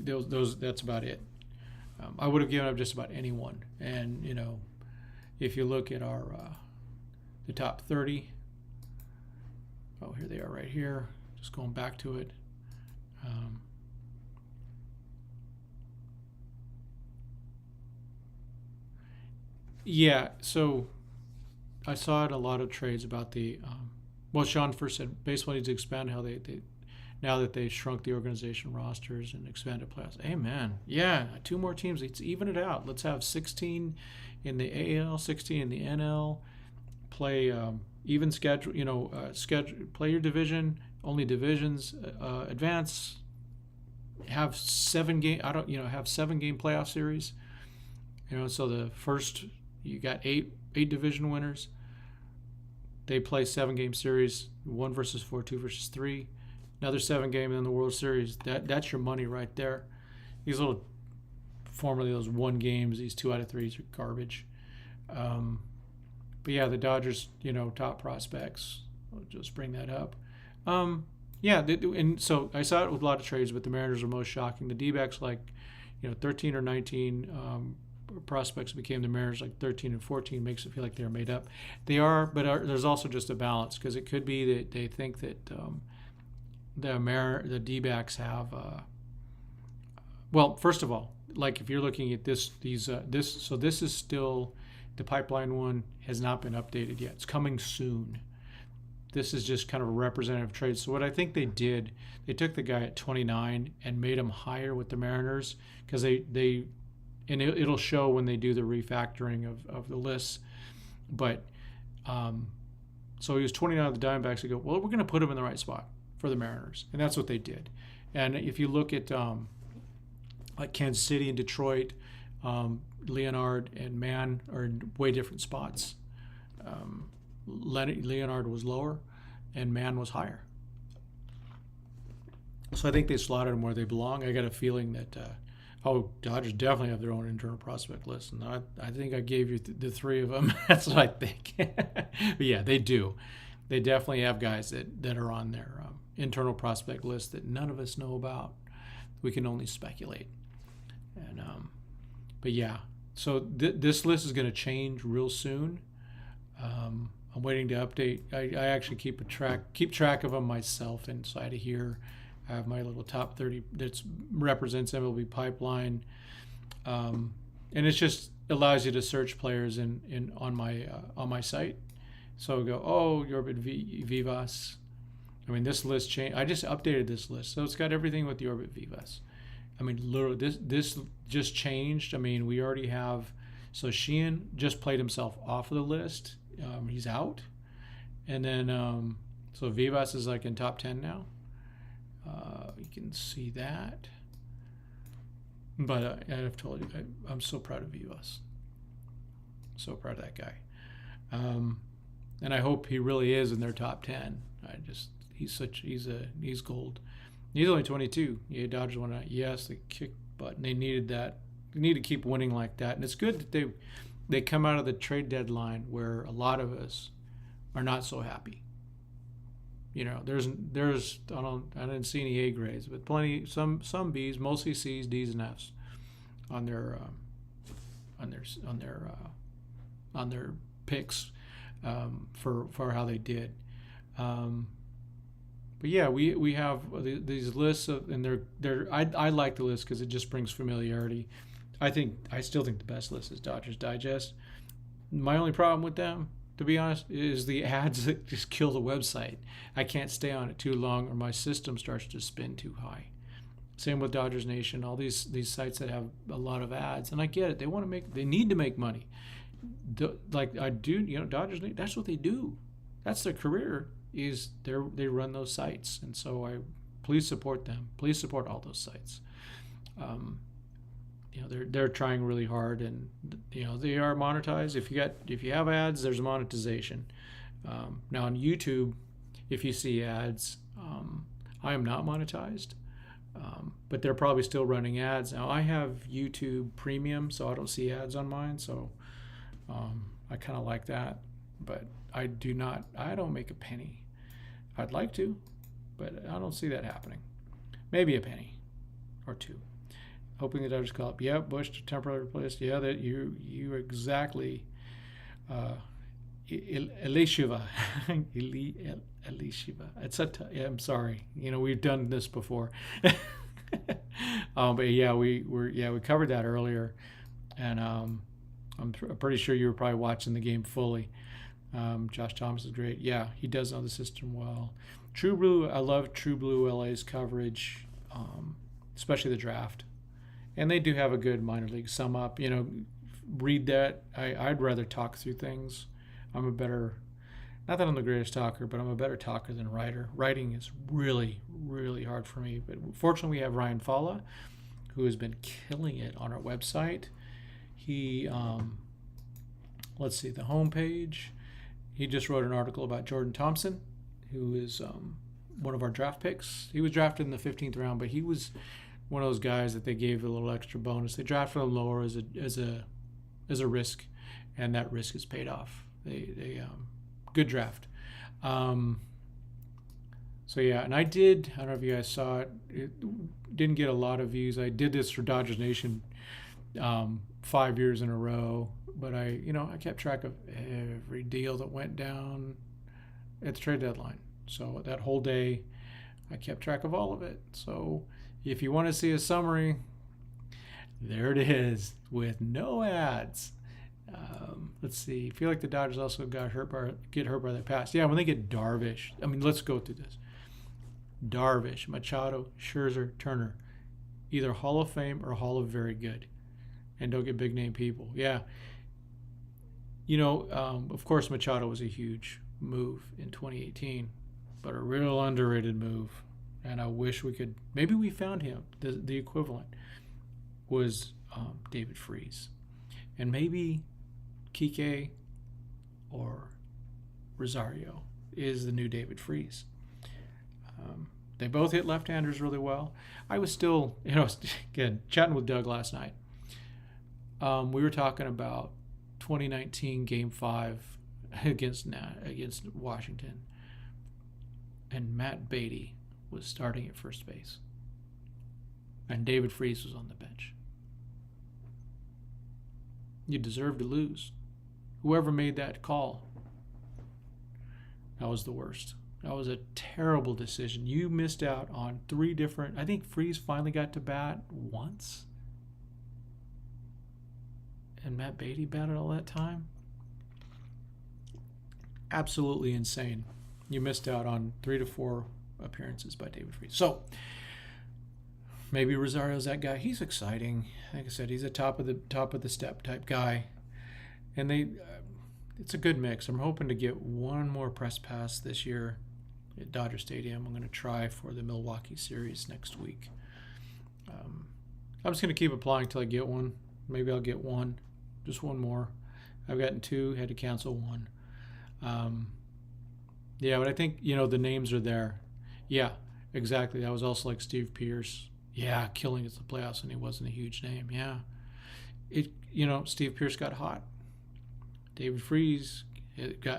Speaker 1: those that's about it. I would have given up just about anyone. And if you look at our the top 30, here they are right here. Just going back to it. So I saw it a lot of trades about the Sean first said baseball needs to expand how they now that they've shrunk the organization rosters and expanded playoffs. Amen. Yeah, 2 more teams. Let's even it out. Let's have 16 in the AL, 16 in the NL. Play even schedule. Play your division. Only divisions advance. Have 7 game. Have 7 game playoff series. So the first you got 8 division winners. They play 7 game series. 1 versus 4, 2 versus 3. Another 7 game in the World Series. That's your money right there. These little, formerly those 1 games, these 2 out of 3s are garbage. But yeah, the Dodgers, top prospects. I'll just bring that up. And so I saw it with a lot of trades, but the Mariners are most shocking. The D-backs 13 or 19 prospects became the Mariners 13 and 14 makes it feel like they're made up. They are, but there's also just a balance because it could be that they think that the D-backs have first of all, if you're looking at this is still the pipeline one has not been updated yet. It's coming soon. This is just kind of a representative trade. So what I think they did, they took the guy at 29 and made him higher with the Mariners because it'll show when they do the refactoring of the lists. But so he was 29 of the Diamondbacks. They go, well, we're going to put him in the right spot for the Mariners, and that's what they did. And if you look at Kansas City and Detroit, Leonard and Mann are in way different spots. Leonard was lower, and Mann was higher. So I think they slotted them where they belong. I got a feeling that Dodgers definitely have their own internal prospect list, and I think I gave you the 3 of them. That's what I think. But yeah, they do. They definitely have guys that are on their internal prospect list that none of us know about. We can only speculate. And but yeah, so this list is going to change real soon. I'm waiting to update. I actually keep track of them myself inside of here. I have my little top 30 that represents MLB pipeline, and it just allows you to search players on my site. So go, Yorbit Vivas. I mean, this list changed. I just updated this list, so it's got everything with the Yorbit Vivas. I mean, literally, this just changed. I mean, we already have. So Sheehan just played himself off of the list. He's out, and then so Vivas is in top 10 now. you can see that. But I've told you, I'm so proud of us. So proud of that guy. And I hope he really is in their top 10. He's gold. He's only 22. Yeah, Dodgers won out. Yes, they kicked butt, and they needed that. They need to keep winning like that. And it's good that they come out of the trade deadline where a lot of us are not so happy. You know, there's I didn't see any A grades, but plenty, some B's, mostly C's, D's, and F's on their picks for how they did. But yeah, we have these lists and I like the list because it just brings familiarity. I still think the best list is Dodgers Digest. My only problem with them, to be honest, is the ads that just kill the website. I can't stay on it too long or my system starts to spin too high. Same with Dodgers Nation, all these sites that have a lot of ads. And I get it. They need to make money. Dodgers, that's what they do. That's their career, is they run those sites. And so please support them. Please support all those sites. They're trying really hard, and they are monetized. If you have ads, there's monetization. Now on YouTube, if you see ads, I am not monetized, but they're probably still running ads. Now I have YouTube Premium, so I don't see ads on mine. So I kind of like that, but I don't make a penny. I'd like to, but I don't see that happening. Maybe a penny or two. Hoping the Dodgers call up. Yeah, Bush temporarily replaced. Yeah, that you exactly. Elishiva. Elishiva. I'm sorry. We've done this before. But yeah, we covered that earlier, and I'm pretty sure you were probably watching the game fully. Josh Thomas is great. Yeah, he does know the system well. True Blue. I love True Blue LA's coverage, especially the draft. And they do have a good minor league sum up. Read that. I'd rather talk through things. I'm a better, not that I'm the greatest talker, but I'm a better talker than writer. Writing is really, really hard for me. But fortunately, we have Ryan Falla, who has been killing it on our website. He, let's see, the homepage. He just wrote an article about Jordan Thompson, who is one of our draft picks. He was drafted in the 15th round, but he was one of those guys that they gave a little extra bonus. They drafted him lower as a risk, and that risk is paid off. They good draft. So yeah, and I don't know if you guys saw it. It didn't get a lot of views. I did this for Dodgers Nation 5 years in a row, but I kept track of every deal that went down at the trade deadline. So that whole day, I kept track of all of it. So if you want to see a summary, there it is with no ads. Let's see. I feel like the Dodgers also get hurt by their pass. Yeah, when they get Darvish. I mean, let's go through this. Darvish, Machado, Scherzer, Turner. Either Hall of Fame or Hall of Very Good. And don't get big name people. Yeah. Of course, Machado was a huge move in 2018, but a real underrated move. And I wish maybe we found him. The equivalent was David Freese. And maybe Kike or Rosario is the new David Freese. They both hit left-handers really well. I was still, again, chatting with Doug last night. We were talking about 2019 Game 5 against Washington. And Matt Beatty was starting at first base. And David Freese was on the bench. You deserve to lose. Whoever made that call, that was the worst. That was a terrible decision. You missed out on 3 different... I think Freese finally got to bat once. And Matt Beatty batted all that time. Absolutely insane. You missed out on 3 to 4 appearances by David Freese. So maybe Rosario's that guy. He's exciting. Like I said, he's a top of the step type guy, and it's a good mix. I'm hoping to get one more press pass this year, at Dodger Stadium. I'm going to try for the Milwaukee series next week. I'm just going to keep applying till I get one. Maybe I'll get one, just one more. I've gotten two, had to cancel one. Yeah, but I think, the names are there. Yeah, exactly. That was also like Steve Pearce. Yeah, killing at the playoffs, and he wasn't a huge name. Yeah. Steve Pearce got hot. David Freese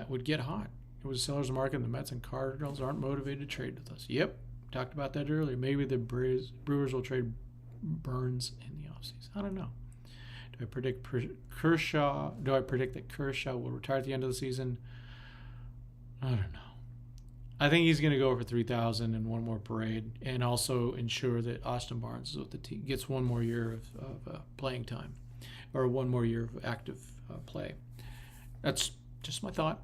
Speaker 1: would get hot. It was a seller's market, and the Mets and Cardinals aren't motivated to trade with us. Yep, talked about that earlier. Maybe the Brewers will trade Burns in the offseason. I don't know. Do I predict Kershaw? Do I predict that Kershaw will retire at the end of the season? I don't know. I think he's going to go for 3,000 and one more parade, and also ensure that Austin Barnes is with the team, gets one more year of playing time, or one more year of active play. That's just my thought.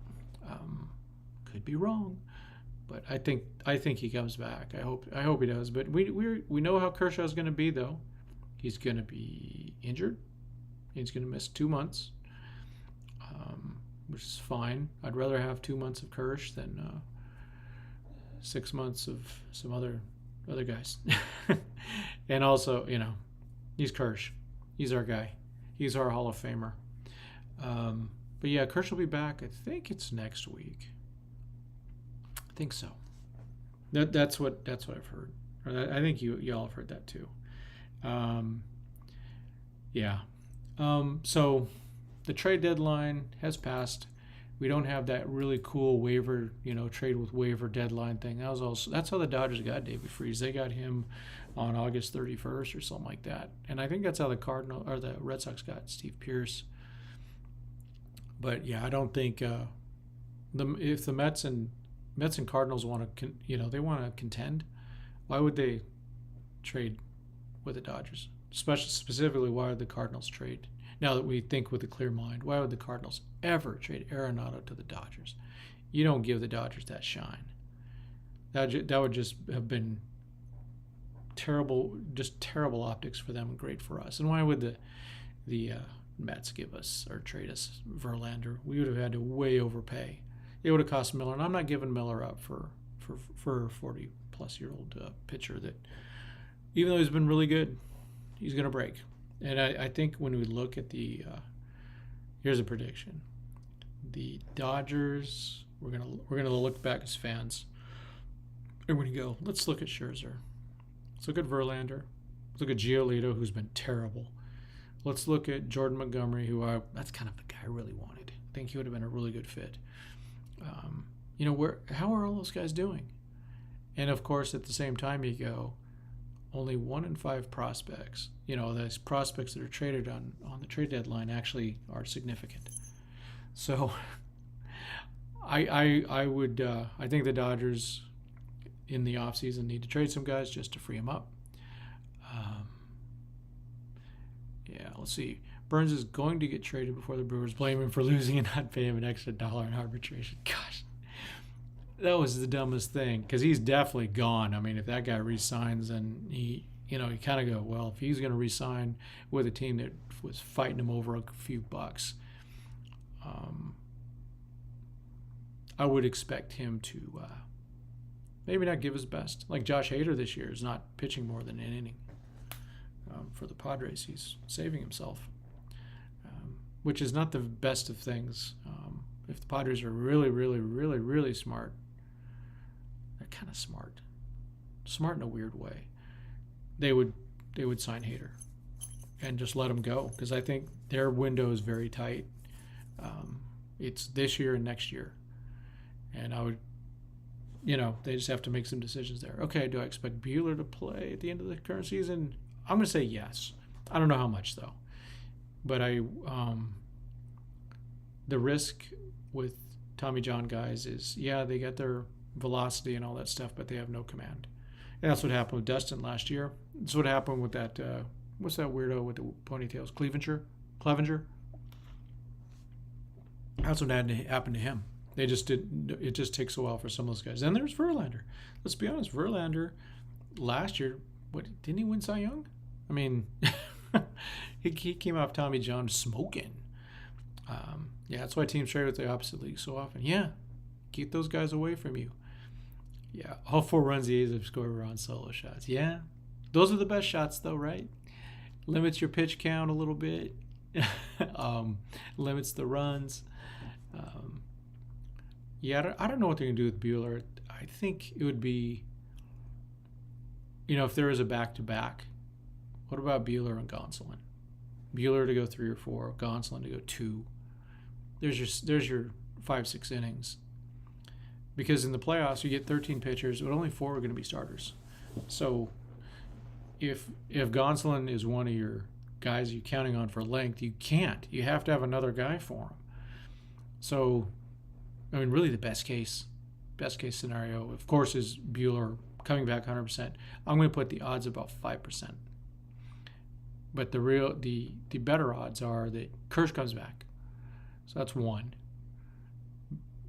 Speaker 1: Could be wrong, but I think he comes back. I hope he does. But we know how Kershaw is going to be, though. He's going to be injured. He's going to miss 2 months, which is fine. I'd rather have 2 months of Kersh than 6 months of some other guys. And also, he's Kersh. He's our guy. He's our Hall of Famer. But yeah, Kersh will be back. I think it's next week. I think so. That's what I've heard. Or I think y'all have heard that too. Yeah. So the trade deadline has passed. We don't have that really cool waiver, trade with waiver deadline thing. That's how the Dodgers got David Freese. They got him on August 31st or something like that. And I think that's how the Red Sox got Steve Pearce. But yeah, I don't think if the Mets and Cardinals want to, they want to contend, why would they trade with the Dodgers? Specifically, why would the Cardinals trade? Now that we think with a clear mind, why would the Cardinals ever trade Arenado to the Dodgers? You don't give the Dodgers that shine. That would just have been terrible optics for them and great for us. And why would the Mets give us or trade us Verlander? We would have had to way overpay. It would have cost Miller, and I'm not giving Miller up for a 40-plus-year-old pitcher that, even though he's been really good, he's going to break. And I think when we look at here's a prediction: the Dodgers. We're gonna look back as fans, and we're gonna go. Let's look at Scherzer. Let's look at Verlander. Let's look at Giolito, who's been terrible. Let's look at Jordan Montgomery, that's kind of the guy I really wanted. I think he would have been a really good fit. How are all those guys doing? And of course, at the same time, you go, only 1 in 5 prospects. Those prospects that are traded on the trade deadline actually are significant. So, I think the Dodgers in the offseason need to trade some guys just to free them up. Let's see. Burns is going to get traded before the Brewers blame him for losing and not pay him an extra $1 in arbitration. Gosh, that was the dumbest thing, because he's definitely gone. I mean, if that guy re-signs, then you kind of go, well, if he's going to re-sign with a team that was fighting him over a few bucks, I would expect him to maybe not give his best. Like Josh Hader this year is not pitching more than an inning for the Padres. He's saving himself, which is not the best of things. If the Padres are really, really, really, really smart, they're kind of smart in a weird way, they would sign Hader and just let him go, because I think their window is very tight. It's this year and next year, and I would, they just have to make some decisions there. Okay, do I expect Buehler to play at the end of the current season? I'm going to say yes. I don't know how much, though. But the risk with Tommy John guys is, they got their velocity and all that stuff, but they have no command. And that's what happened with Dustin last year. That's what happened with that, what's that weirdo with the ponytails? Clevenger? That's what happened to him. It just takes a while for some of those guys. Then there's Verlander. Let's be honest, Verlander last year, didn't he win Cy Young? I mean, he came off Tommy John smoking. That's why teams trade with the opposite league so often. Yeah, keep those guys away from you. Yeah, all 4 runs the A's have scored were on solo shots. Yeah, those are the best shots, though, right? Limits your pitch count a little bit, limits the runs. Um, yeah, I don't know what they're going to do with Bueller. I think it would be, if there is a back-to-back, what about Bueller and Gonsolin? Bueller to go 3 or 4, Gonsolin to go 2. There's your 5-6 innings. Because in the playoffs, you get 13 pitchers, but only 4 are going to be starters. So if Gonsolin is one of your guys you're counting on for length, you can't. You have to have another guy for him. So, really the best case scenario, of course, is Bueller coming back 100%. I'm going to put the odds about 5%. But the better odds are that Kersh comes back. So that's 1.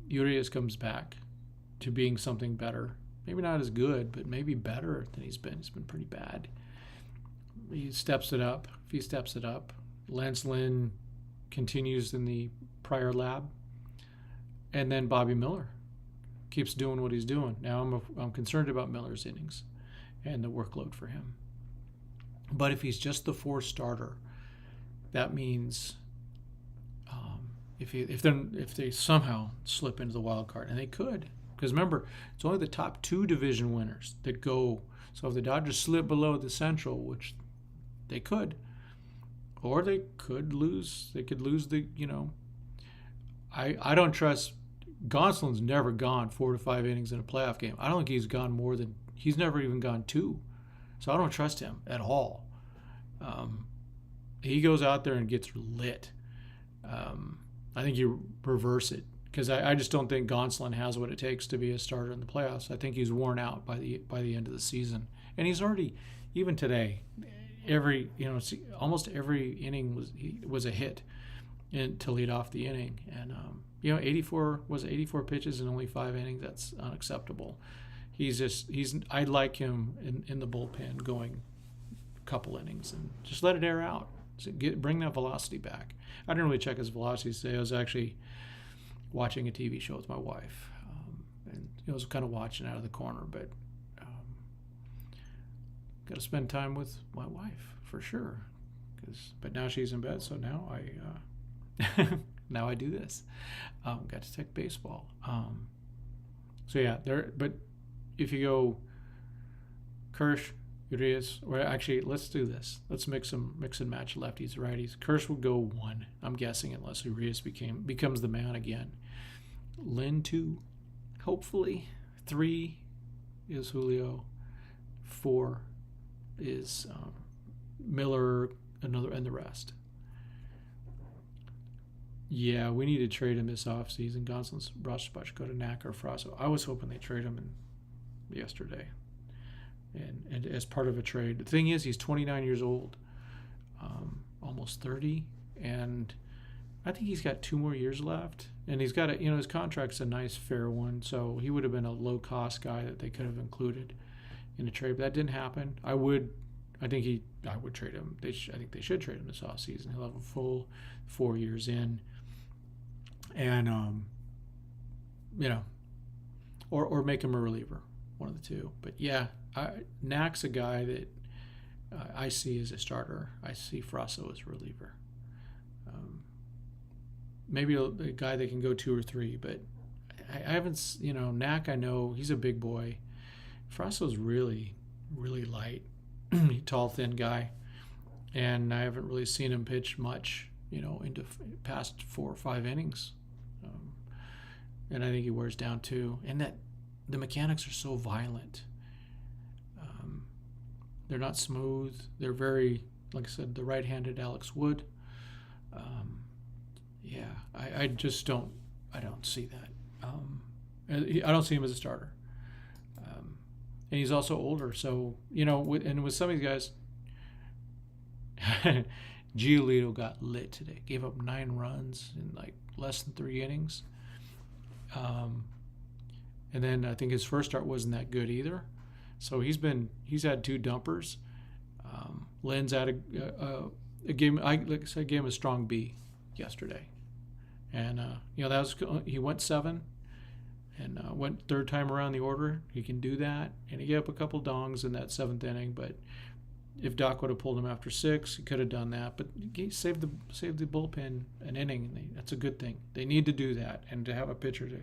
Speaker 1: Urias comes back to being something better. Maybe not as good, but maybe better than he's been. He's been pretty bad. He steps it up. If he steps it up, Lance Lynn continues in the prior lab, and then Bobby Miller keeps doing what he's doing. Now I'm concerned about Miller's innings and the workload for him. But if he's just the 4th starter, that means if they somehow slip into the wild card, and they could, because remember, it's only the top 2 division winners that go. So if the Dodgers slip below the Central, which they could, or they could lose. They could lose the. I don't trust. Gonsolin's never gone 4 to 5 innings in a playoff game. I don't think he's gone more than. He's never even gone 2. So I don't trust him at all. He goes out there and gets lit. I think you reverse it, because I just don't think Gonsolin has what it takes to be a starter in the playoffs. I think he's worn out by the end of the season, and he's already, even today, almost every inning was a hit to lead off the inning, and 84 pitches and only 5 innings. That's unacceptable. I like him in the bullpen going a couple innings and just let it air out. So bring that velocity back. I didn't really check his velocity today. I was actually watching a TV show with my wife, and I was kind of watching out of the corner, but got to spend time with my wife for sure. But now she's in bed, so now I do this. Got to take baseball. So yeah, but if you go Kersh, Urias, or actually, let's do this. Let's mix and match lefties, righties. Kersh will go 1, I'm guessing, unless Urias becomes the man again. Lynn 2, hopefully. 3 is Julio. 4 is Miller, and the rest. Yeah, we need to trade him this offseason. Gonsolin's Brashbach go to Knack or Frasso. I was hoping they trade him yesterday. And as part of a trade. The thing is, he's 29 years old, almost 30, and I think he's got 2 more years left. And he's got his contract's a nice, fair one, so he would have been a low-cost guy that they could have included in a trade. But that didn't happen. I would trade him. I think they should trade him this offseason. He'll have a full 4 years in, and or make him a reliever, one of the two. But yeah. Knack's a guy that I see as a starter. I see Frasso as a reliever. Maybe a guy that can go 2 or 3, but I haven't. Knack, I know he's a big boy. Frasso's really, really light, tall, thin guy, and I haven't really seen him pitch much. Into past 4 or 5 innings, and I think he wears down too. And that the mechanics are so violent. They're not smooth. They're very, like I said, the right-handed Alex Wood. I just don't. I don't see that. I don't see him as a starter. And he's also older, so with some of these guys, Giolito got lit today. Gave up 9 runs in like less than 3 innings. And then I think his first start wasn't that good either. So he's had 2 dumpers. Lynn's had a game. I gave him a strong B yesterday, and that was he went 7, And went third time around the order. He can do that, and he gave up a couple dongs in that seventh inning. But if Doc would have pulled him after 6, he could have done that. But he saved the bullpen an inning, and that's a good thing. They need to do that, and to have a pitcher to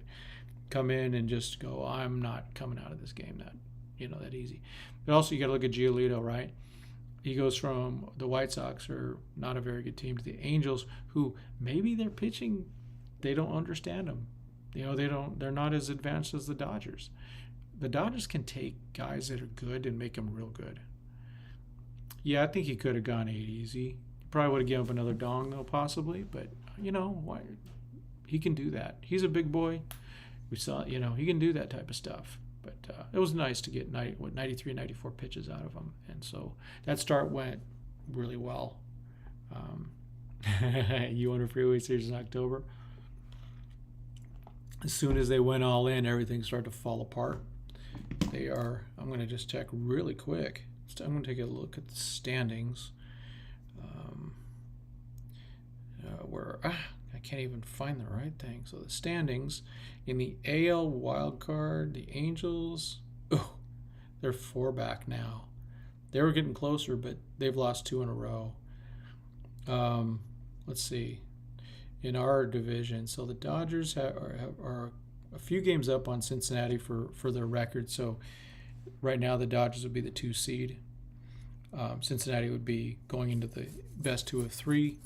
Speaker 1: come in and just go, I'm not coming out of this game that easy. But also you got to look at Giolito, right? He goes from the White Sox, are not a very good team, to the Angels, who maybe their pitching, they don't understand them. They're not as advanced as the Dodgers. The Dodgers can take guys that are good and make them real good. Yeah, I think he could have gone 8 easy. Probably would have given up another dong, though, possibly. But, why? He can do that. He's a big boy. We saw, he can do that type of stuff. But it was nice to get 93, 94 pitches out of him. And so that start went really well. You won a freeway series in October. As soon as they went all in, everything started to fall apart. I'm going to just check really quick. I'm going to take a look at the standings. I can't even find the right thing. So the standings in the AL wild card, the Angels, they're 4 back now. They were getting closer, but they've lost 2 in a row. Let's see. In our division, so the Dodgers are a few games up on Cincinnati for their record. So right now the Dodgers would be the 2 seed. Cincinnati would be going into the best 2 of 3.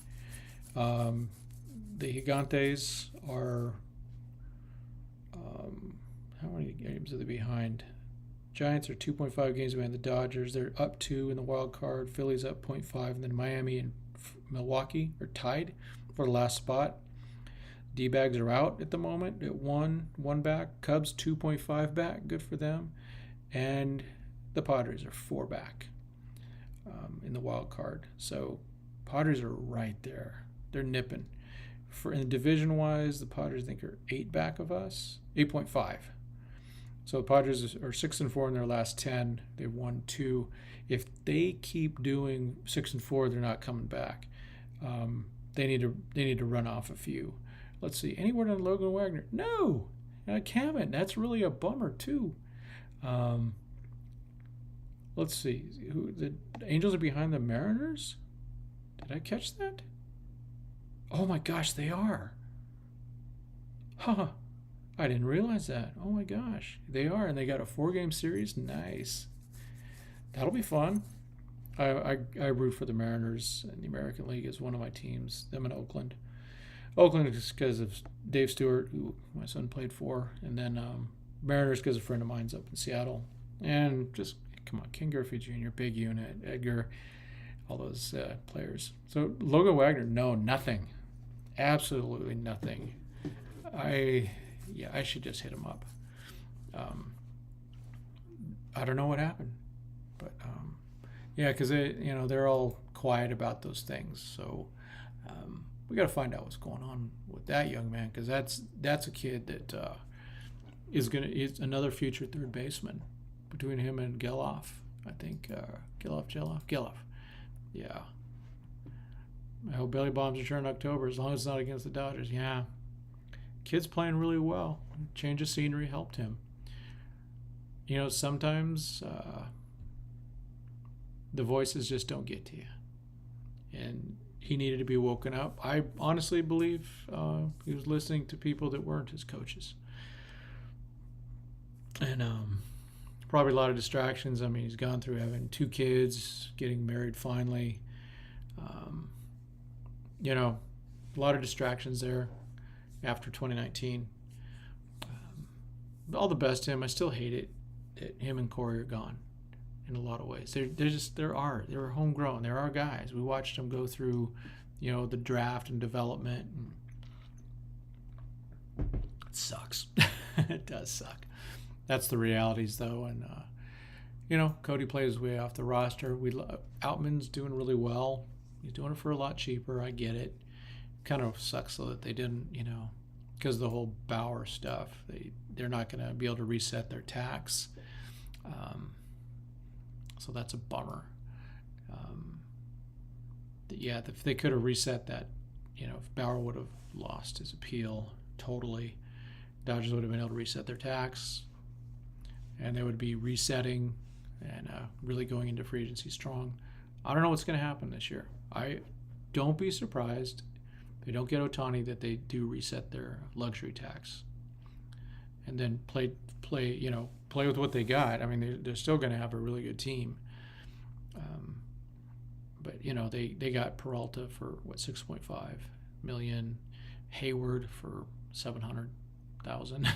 Speaker 1: The Gigantes are how many games are they behind? Giants are 2.5 games behind the Dodgers. They're up 2 in the wild card. Philly's up 0.5, and then Miami and Milwaukee are tied for the last spot. D-bags are out at the moment at 1 back. Cubs 2.5 back, good for them. And the Padres are 4 back in the wild card. So Padres are right there. They're nipping. In division-wise, the Padres, I think, are 8 back of us, 8.5. So the Padres are 6-4 in their last 10. They've won 2. If they keep doing 6-4, they're not coming back. They need to run off a few. Let's see. Any word on Logan Wagner? No, I haven't. That's really a bummer too. Let's see. The Angels are behind the Mariners? Did I catch that? Oh my gosh, they are. Huh. I didn't realize that. Oh my gosh. They are, and they got a 4-game series. Nice. That'll be fun. I root for the Mariners in the American League as one of my teams. Them in Oakland. Oakland is because of Dave Stewart, who my son played for, and then Mariners because a friend of mine's up in Seattle. And just, come on, Ken Griffey Jr., big unit, Edgar, all those players. So Logan Wagner, no, nothing. Absolutely nothing. I should just hit him up. I don't know what happened, but because they're all quiet about those things. So we got to find out what's going on with that young man, because that's a kid that is another future third baseman between him and Geloff. I think Geloff. Yeah. I hope Billy Bombs return in October, as long as it's not against the Dodgers. Yeah. Kid's playing really well. Change of scenery helped him. Sometimes the voices just don't get to you. And he needed to be woken up. I honestly believe he was listening to people that weren't his coaches. And probably a lot of distractions. I mean, he's gone through having 2 kids, getting married finally. A lot of distractions there after 2019. All the best to him. I still hate it that him and Corey are gone in a lot of ways. They're homegrown. They're our guys. We watched them go through, the draft and development. And it sucks. It does suck. That's the realities, though. And Cody played his way off the roster. Outman's doing really well. He's doing it for a lot cheaper. I get it. Kind of sucks though that they didn't, because of the whole Bauer stuff. They're not going to be able to reset their tax. So that's a bummer. If they could have reset that, if Bauer would have lost his appeal totally, Dodgers would have been able to reset their tax, and they would be resetting and really going into free agency strong. I don't know what's going to happen this year. I don't be surprised if they don't get Ohtani that they do reset their luxury tax, and then play with what they got. I mean, they're still going to have a really good team. But they got Peralta for what, 6.5 million, Hayward for 700,000,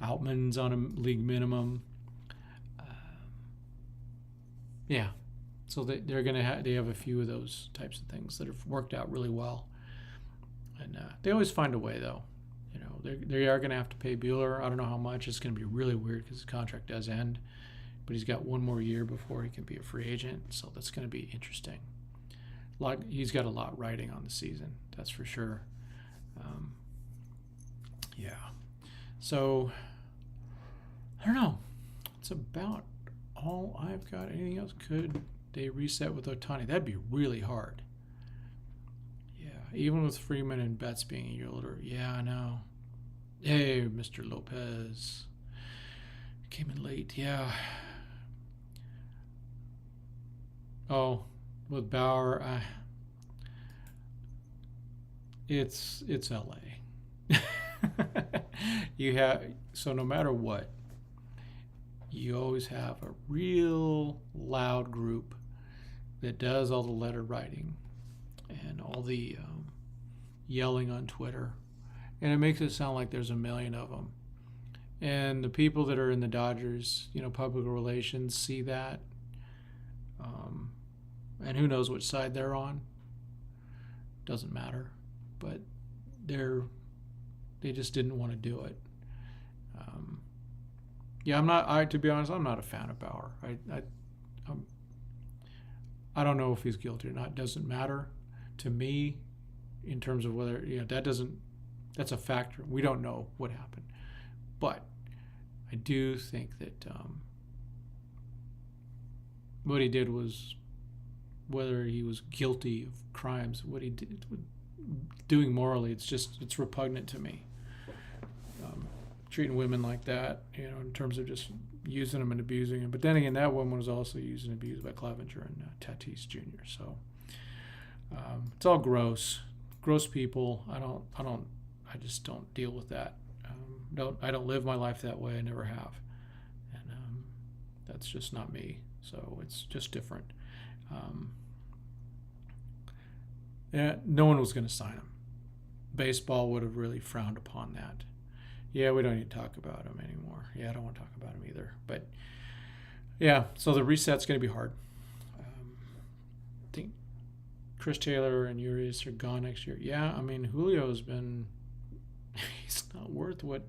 Speaker 1: Outman's on a league minimum. Yeah, so they're gonna they have a few of those types of things that have worked out really well, and they always find a way though. They are gonna have to pay Buehler. I don't know how much. It's gonna be really weird because his contract does end, but he's got one more year before he can be a free agent, so that's going to be interesting. He's got a lot riding on the season, that's for sure. Yeah. So, I don't know. It's about all I've got. Anything else? Could they reset with Ohtani? That'd be really hard. Yeah, even with Freeman and Betts being a year older. Yeah, I know. Hey, Mr. Lopez. Came in late, yeah. Oh, with Bauer, it's LA. So no matter what, you always have a real loud group that does all the letter writing and all the yelling on Twitter, and it makes it sound like there's a million of them. And the people that are in the Dodgers, public relations, see that. And who knows which side they're on. Doesn't matter. But they just didn't want to do it. To be honest, I'm not a fan of Bauer. I don't know if he's guilty or not. It doesn't matter to me in terms of whether, that's a factor. We don't know what happened. But I do think that what he did was, whether he was guilty of crimes, what he did, doing morally, it's repugnant to me. Treating women like that, in terms of just using them and abusing them. But then again, that woman was also used and abused by Clevenger and Tatis Jr. So it's all gross people. I just don't deal with that. I don't live my life that way. I never have, and that's just not me. So it's just different. No one was going to sign him. Baseball would have really frowned upon that. Yeah, we don't need to talk about him anymore. Yeah, I don't want to talk about him either. But yeah, so the reset's going to be hard. I think Chris Taylor and Urias are gone next year. Yeah, Julio's been. He's not worth what.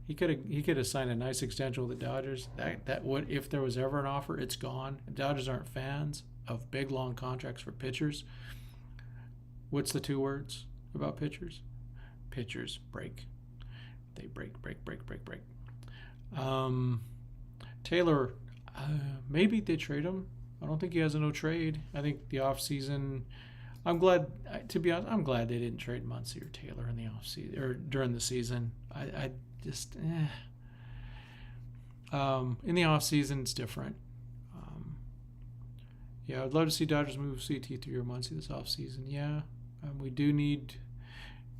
Speaker 1: He could have signed a nice extension with the Dodgers. That would, if there was ever an offer, it's gone. The Dodgers aren't fans of big long contracts for pitchers. What's the two words about pitchers? Pitchers break. They break. Taylor, maybe they trade him. I don't think he has a no trade. I think the offseason, I'm glad, to be honest, I'm glad they didn't trade Muncy or Taylor in the offseason or during the season. I just, in the offseason, it's different. Yeah, I'd love to see Dodgers move CT3 or Muncy this offseason. Yeah, we need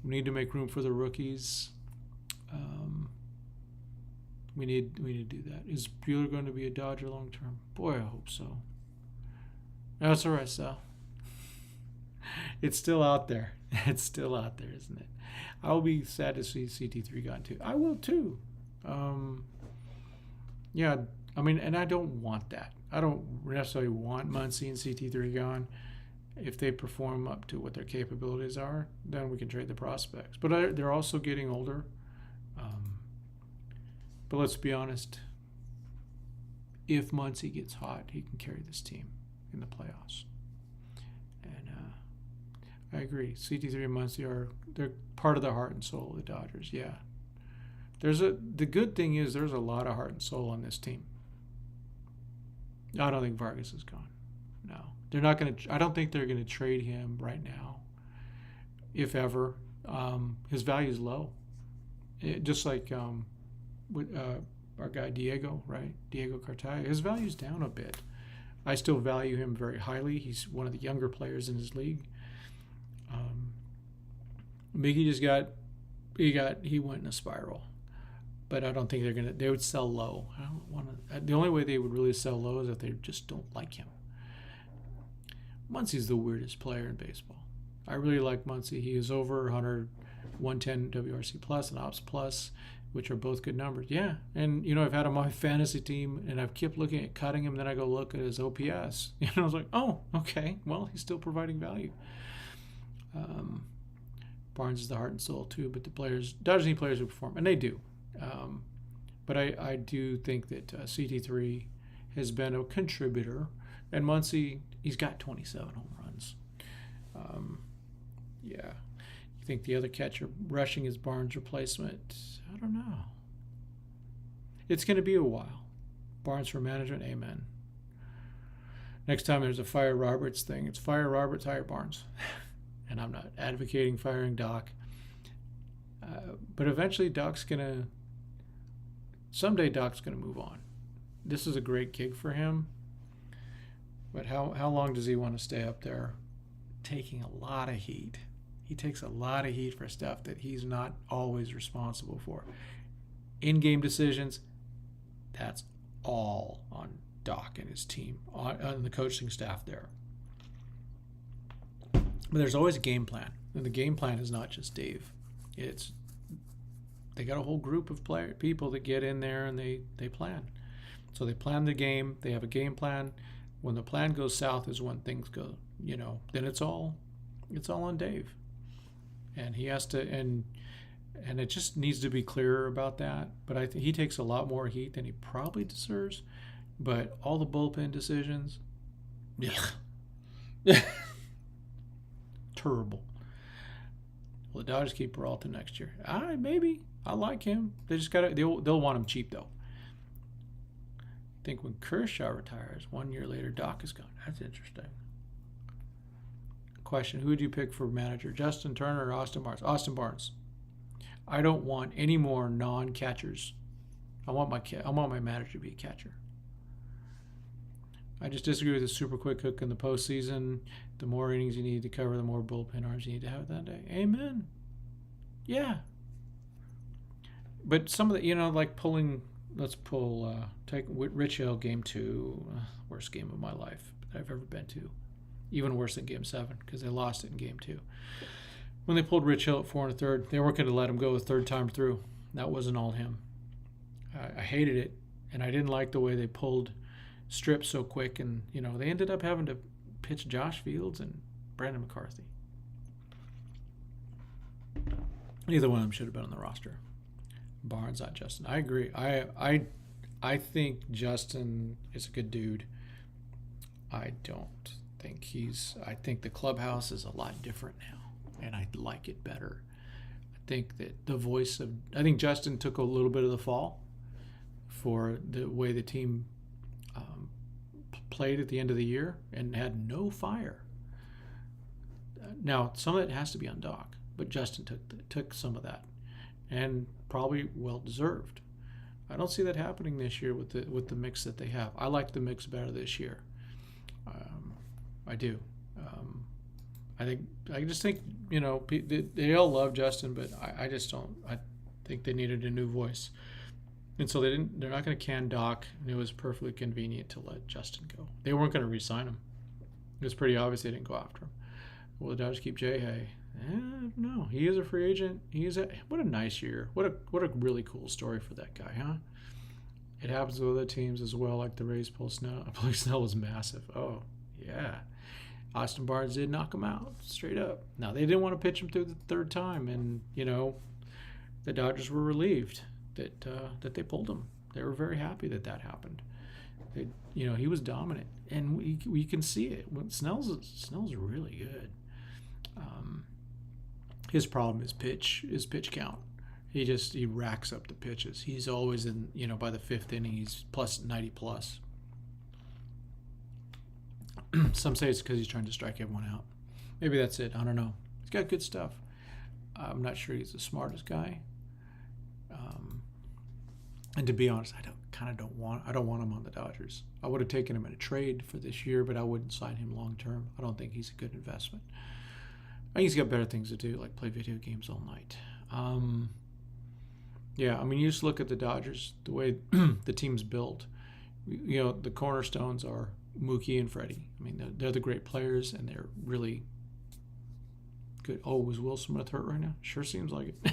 Speaker 1: to make room for the rookies. We need to do that. Is Buehler going to be a Dodger long term? Boy, I hope so. That's all right, Sal. It's still out there. It's still out there, isn't it? I'll be sad to see CT3 gone too. I will too. Yeah, and I don't want that. I don't necessarily want Muncy and CT3 gone. If they perform up to what their capabilities are, then we can trade the prospects. But they're also getting older. But let's be honest. If Muncy gets hot, he can carry this team in the playoffs. And I agree. CT3 and Muncy they're part of the heart and soul of the Dodgers. Yeah. The good thing is there's a lot of heart and soul on this team. I don't think Vargas is gone. No. They're not going to. I don't think they're going to trade him right now, if ever. His value is low. just like with our guy Diego, right? Diego Cartaya, his value's down a bit. I still value him very highly. He's one of the younger players in his league. Miggy just he went in a spiral, but I don't think they would sell low. I don't want to. The only way they would really sell low is if they just don't like him. Muncy's the weirdest player in baseball. I really like Muncy. He is over 100, 110 WRC plus and Ops plus, which are both good numbers. Yeah, and I've had him on my fantasy team, and I've kept looking at cutting him. Then I go look at his OPS. I was like, oh, okay. Well, he's still providing value. Barnes is the heart and soul too, but Dodgers need players who perform, and they do. But I do think that CT3 has been a contributor, and Muncy, he's got 27 home runs. Yeah. You think the other catcher rushing is Barnes' replacement? I don't know. It's going to be a while. Barnes for management, amen. Next time there's a fire Roberts thing, it's fire Roberts, hire Barnes. And I'm not advocating firing Doc. But eventually someday Doc's going to move on. This is a great gig for him. But how long does he want to stay up there? Taking a lot of heat. He takes a lot of heat for stuff that he's not always responsible for. In-game decisions, that's all on Doc and his team, on the coaching staff there. But there's always a game plan, and the game plan is not just Dave. They got a whole group of people that get in there and they plan. So they plan the game. They have a game plan. When the plan goes south is when things go. Then it's all on Dave, and he has to and it just needs to be clearer about that. But I think he takes a lot more heat than he probably deserves. But all the bullpen decisions, terrible. Well, the Dodgers keep Peralta next year. Maybe. I like him. They just they'll want him cheap though. I think when Kershaw retires, 1 year later, Doc is gone. That's interesting. Question: who would you pick for manager, Justin Turner or Austin Barnes? Austin Barnes. I don't want any more non-catchers. I want my manager to be a catcher. I just disagree with the super quick hook in the postseason. The more innings you need to cover, the more bullpen arms you need to have that day. Amen. Yeah. But some of the, like take Rich Hill game 2, worst game of my life that I've ever been to. Even worse than game 7 because they lost it in game 2. When they pulled Rich Hill at 4 1/3, they weren't going to let him go a third time through. That wasn't all him. I hated it, and I didn't like the way they pulled strips so quick, and they ended up having to pitch Josh Fields and Brandon McCarthy. Neither one of them should have been on the roster. Barnes, not Justin. I agree. I think Justin is a good dude. I think the clubhouse is a lot different now, and I like it better. I think that I think Justin took a little bit of the fall for the way the team played at the end of the year and had no fire. Now, some of it has to be on Doc, but Justin took some of that, and probably well deserved. I don't see that happening this year with the mix that they have. I like the mix better this year. I do. I just think they all love Justin, but I just don't. I think they needed a new voice. And so they're not going to can Doc, and it was perfectly convenient to let Justin go. They weren't going to re-sign him. It was pretty obvious they didn't go after him. Will the Dodgers keep Jay Hay? No, he is a free agent. What a nice year. What a really cool story for that guy, huh? It happens with other teams as well, like the Rays. Paul Snell was massive. Oh, yeah. Austin Barnes did knock him out, straight up. Now, they didn't want to pitch him through the third time, and, the Dodgers were relieved that they pulled him. They were very happy that happened. He was dominant, and we can see it. Snell's really good. His problem is pitch count. He racks up the pitches. He's always in, by the 5th inning, he's plus 90 plus. Some say it's because he's trying to strike everyone out. Maybe that's it. I don't know. He's got good stuff. I'm not sure he's the smartest guy. And to be honest, I don't want him on the Dodgers. I would have taken him in a trade for this year, but I wouldn't sign him long term. I don't think he's a good investment. I think he's got better things to do, like play video games all night. Yeah, I mean, you just look at the Dodgers, the way the team's built. You know, the cornerstones are Mookie and Freddie. I mean, they're the great players, and they're really good. Oh, was Will Smith hurt right now? Sure seems like it.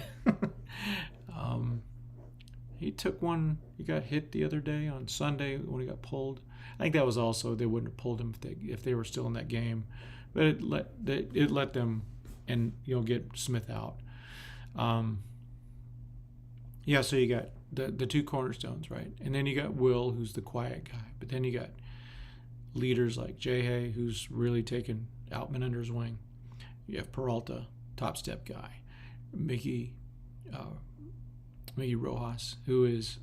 Speaker 1: He took one. He got hit the other day on Sunday when he got pulled. I think that was also, they wouldn't have pulled him if they were still in that game, but it let them and get Smith out. Yeah, so you got the two cornerstones, right? And then you got Will, who's the quiet guy, but then you got leaders like J.Hay, who's really taken Outman under his wing. You have Peralta, top step guy. Mickey Rojas, who is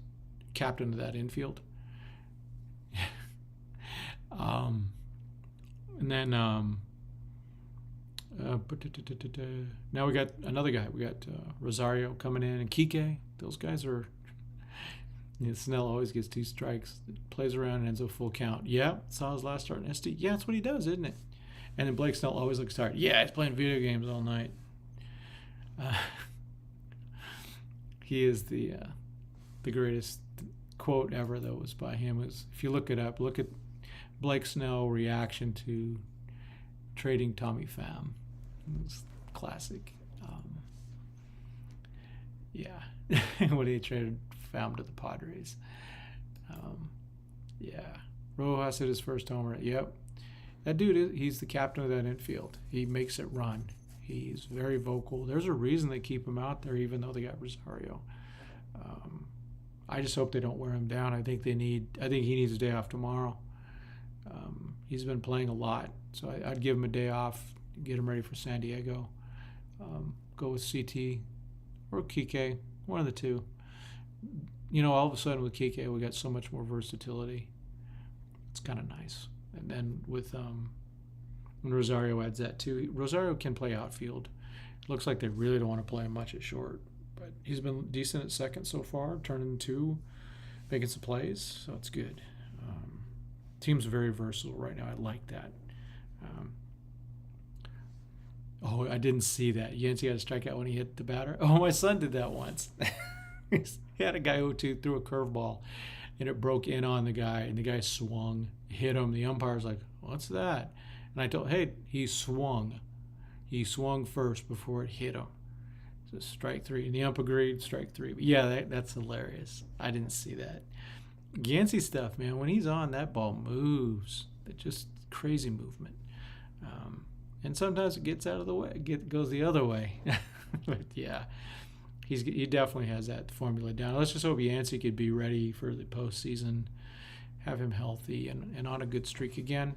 Speaker 1: captain of that infield. And then now we got another guy. We got Rosario coming in, and Kike. Those guys are. Snell always gets 2 strikes, plays around, and ends up full count. Yeah, saw his last start in SD. Yeah, that's what he does, isn't it? And then Blake Snell always looks tired. Yeah, he's playing video games all night. He is the greatest quote ever, though, was by him. Was, if you look it up, look at Blake Snell reaction to trading Tommy Pham. It's classic. Yeah, when he traded Pham to the Padres. Yeah, Rojas hit his first homer. Yep, that dude, he's the captain of that infield. He makes it run. He's very vocal. There's a reason they keep him out there, even though they got Rosario. I just hope they don't wear him down. I think he needs a day off tomorrow. He's been playing a lot, so I'd give him a day off, get him ready for San Diego. Go with CT or Kike, one of the two. All of a sudden with Kike, we got so much more versatility. It's kind of nice. And then with when Rosario adds that too, Rosario can play outfield. It looks like they really don't want to play him much at short, but he's been decent at second so far, turning 2, making some plays, so it's good. Team's very versatile right now. I like that. Oh, I didn't see that. Yancey had a strikeout when he hit the batter. Oh, my son did that once. He had a guy who threw a curveball, and it broke in on the guy, and the guy swung, hit him. The umpire's like, "What's that?" And I told, "Hey, he swung. He swung first before it hit him." So strike 3. And the ump agreed, strike 3. But yeah, that's hilarious. I didn't see that. Yancey stuff, man. When he's on, that ball moves. It's just crazy movement. And sometimes it gets out of the way. It goes the other way. But yeah, he definitely has that formula down. Let's just hope Yancey could be ready for the postseason, have him healthy and on a good streak again.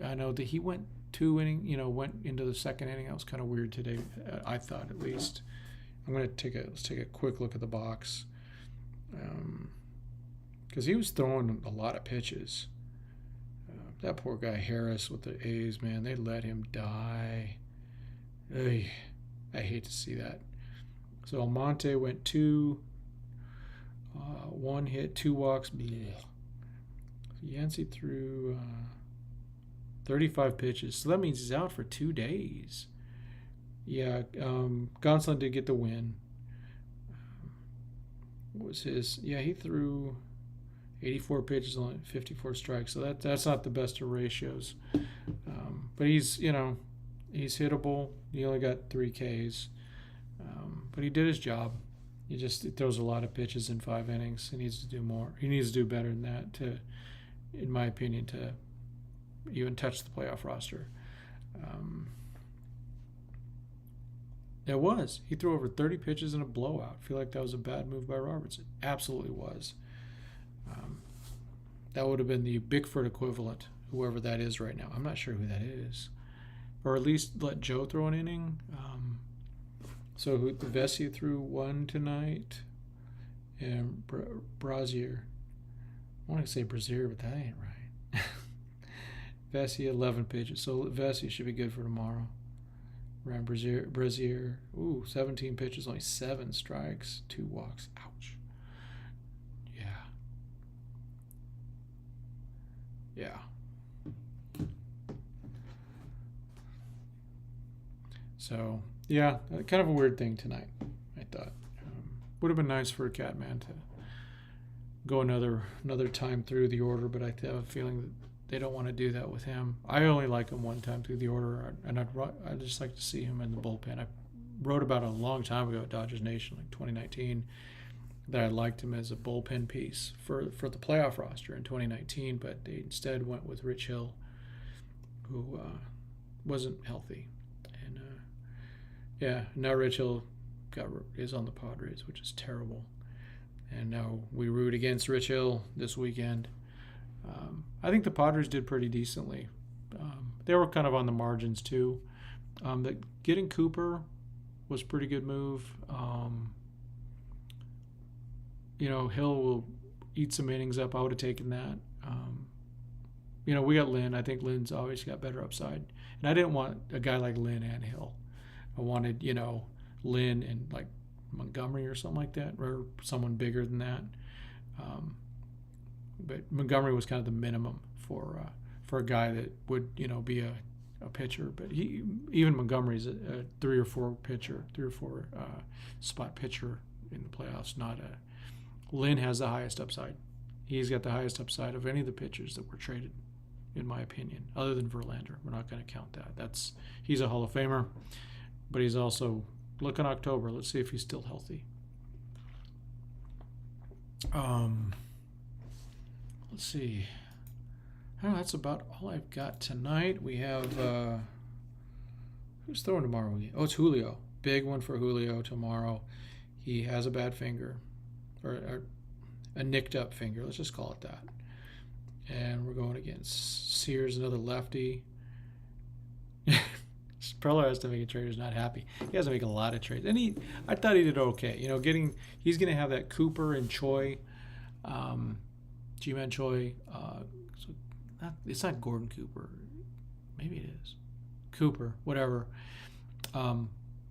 Speaker 1: I know that he went 2 innings, went into the second inning. That was kind of weird today, I thought, at least. Let's take a quick look at the box. Because he was throwing a lot of pitches. That poor guy Harris with the A's, man, they let him die. Ugh, I hate to see that. So Almonte went 2, 1 hit, 2 walks. Blech. Yancey threw 35 pitches, so that means he's out for 2 days. Yeah, Gonsolin did get the win. What was his? Yeah, he threw 84 pitches on 54 strikes, so that's not the best of ratios. But he's hittable. He only got 3 Ks, but he did his job. He throws a lot of pitches in 5 innings. He needs to do more. He needs to do better than that in my opinion, to even touch the playoff roster. It was. He threw over 30 pitches in a blowout. I feel like that was a bad move by Robertson. Absolutely was. That would have been the Bickford equivalent, whoever that is right now. I'm not sure who that is. Or at least let Joe throw an inning. So Vesey threw 1 tonight. And Brazier. I want to say Brazier, but that ain't right. Vesey, 11 pitches. So Vesey should be good for tomorrow. Ryan Brazier. Ooh, 17 pitches, only 7 strikes, 2 walks. Ouch. Yeah. Yeah. So, yeah, kind of a weird thing tonight, I thought. Would have been nice for a Catman to go another time through the order, but I have a feeling that they don't want to do that with him. I only like him one time through the order, and I'd just like to see him in the bullpen. I wrote about it a long time ago at Dodgers Nation, like 2019, that I liked him as a bullpen piece for the playoff roster in 2019, but they instead went with Rich Hill, who wasn't healthy. And yeah, now Rich Hill is on the Padres, which is terrible. And now we root against Rich Hill this weekend. I think the Padres did pretty decently. They were kind of on the margins too. Getting Cooper was a pretty good move. Hill will eat some innings up. I would have taken that. We got Lynn. I think Lynn's always got better upside. And I didn't want a guy like Lynn and Hill. I wanted, Lynn and like Montgomery or something like that, or someone bigger than that. But Montgomery was kind of the minimum for a guy that would be a pitcher. But even Montgomery's a 3 or 4 spot pitcher in the playoffs. Not a Lynn has the highest upside. He's got the highest upside of any of the pitchers that were traded, in my opinion, other than Verlander. We're not going to count that. He's a Hall of Famer, but he's also, look in October. Let's see if he's still healthy. Let's see. Oh, that's about all I've got tonight. We have who's throwing tomorrow? Oh, it's Julio. Big one for Julio tomorrow. He has a bad finger, or a nicked up finger. Let's just call it that. And we're going against Sears, another lefty. Preller has to make a trade. He's not happy. He has to make a lot of trades, and I thought he did okay. He's going to have that Cooper and Choi, G-Man Choi. It's not Gordon Cooper. Maybe it is Cooper. Whatever.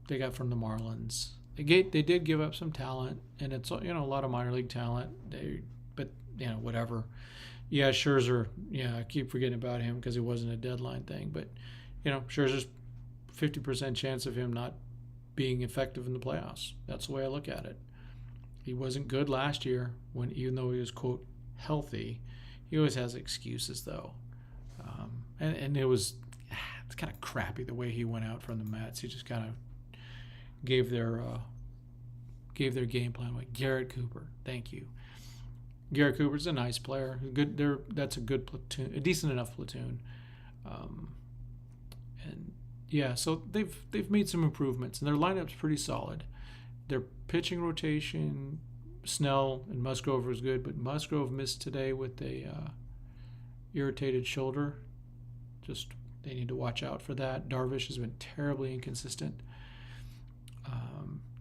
Speaker 1: They got from the Marlins. They did give up some talent, and it's a lot of minor league talent. Whatever. Yeah, Scherzer. Yeah, I keep forgetting about him because it wasn't a deadline thing, but Scherzer's 50% chance of him not being effective in the playoffs. That's the way I look at it. He wasn't good last year even though he was, quote, healthy. He always has excuses, though. And it's kind of crappy the way he went out from the Mets. He just kind of gave their game plan away. Garrett Cooper, thank you. Garrett Cooper's a nice player. That's a good platoon, a decent enough platoon. And yeah, so they've made some improvements, and their lineup's pretty solid. Their pitching rotation, Snell and Musgrove was good, but Musgrove missed today with a irritated shoulder. Just they need to watch out for that. Darvish has been terribly inconsistent.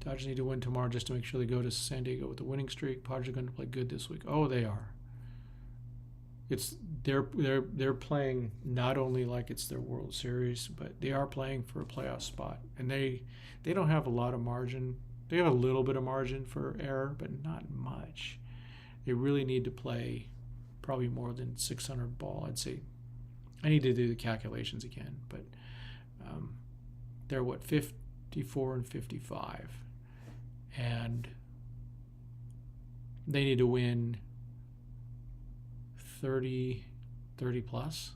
Speaker 1: Dodgers need to win tomorrow just to make sure they go to San Diego with a winning streak. Padres are going to play good this week. Oh, they are. They're playing not only like it's their World Series, but they are playing for a playoff spot, and they don't have a lot of margin. They have a little bit of margin for error, but not much. They really need to play probably more than 600 ball. I'd say I need to do the calculations again, but they're 54 and 55, and they need to win 30 plus,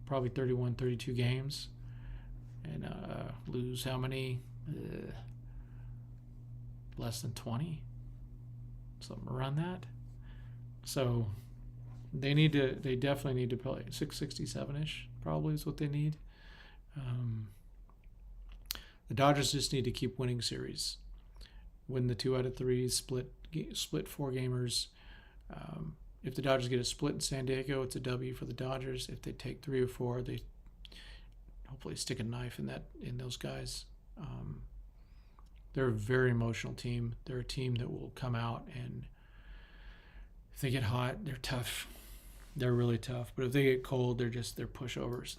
Speaker 1: probably 31, 32 games, and lose how many? Less than 20, something around that. So they definitely need to play 667-ish, probably is what they need. The Dodgers just need to keep winning series, win the 2 out of 3, split 4 gamers. If the Dodgers get a split in San Diego, it's a W for the Dodgers. If they take 3 or 4, they hopefully stick a knife in those guys. They're a very emotional team. They're a team that will come out, and if they get hot, they're tough. They're really tough. But if they get cold, they're pushovers.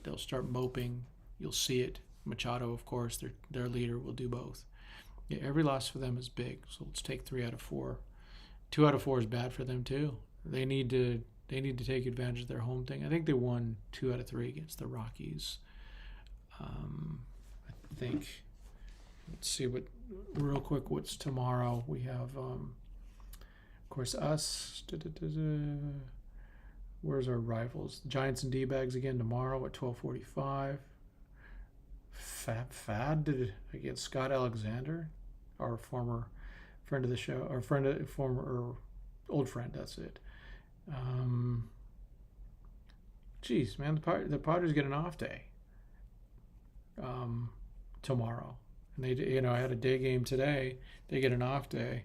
Speaker 1: They'll start moping. you'll see it. Machado, of course, their leader, will do both. Yeah, every loss for them is big. So let's take 3 out of 4. 2 out of 4 is bad for them too. They need to take advantage of their home thing. I think they won 2 out of 3 against the Rockies. I think. Let's see real quick. What's tomorrow? We have, of course, us. Where's our rivals? Giants and D-bags again tomorrow at 12:45. Fad against Scott Alexander, our former friend of the show, our old friend. That's it. Geez, man, the Padres get an off day tomorrow, and they, I had a day game today. They get an off day.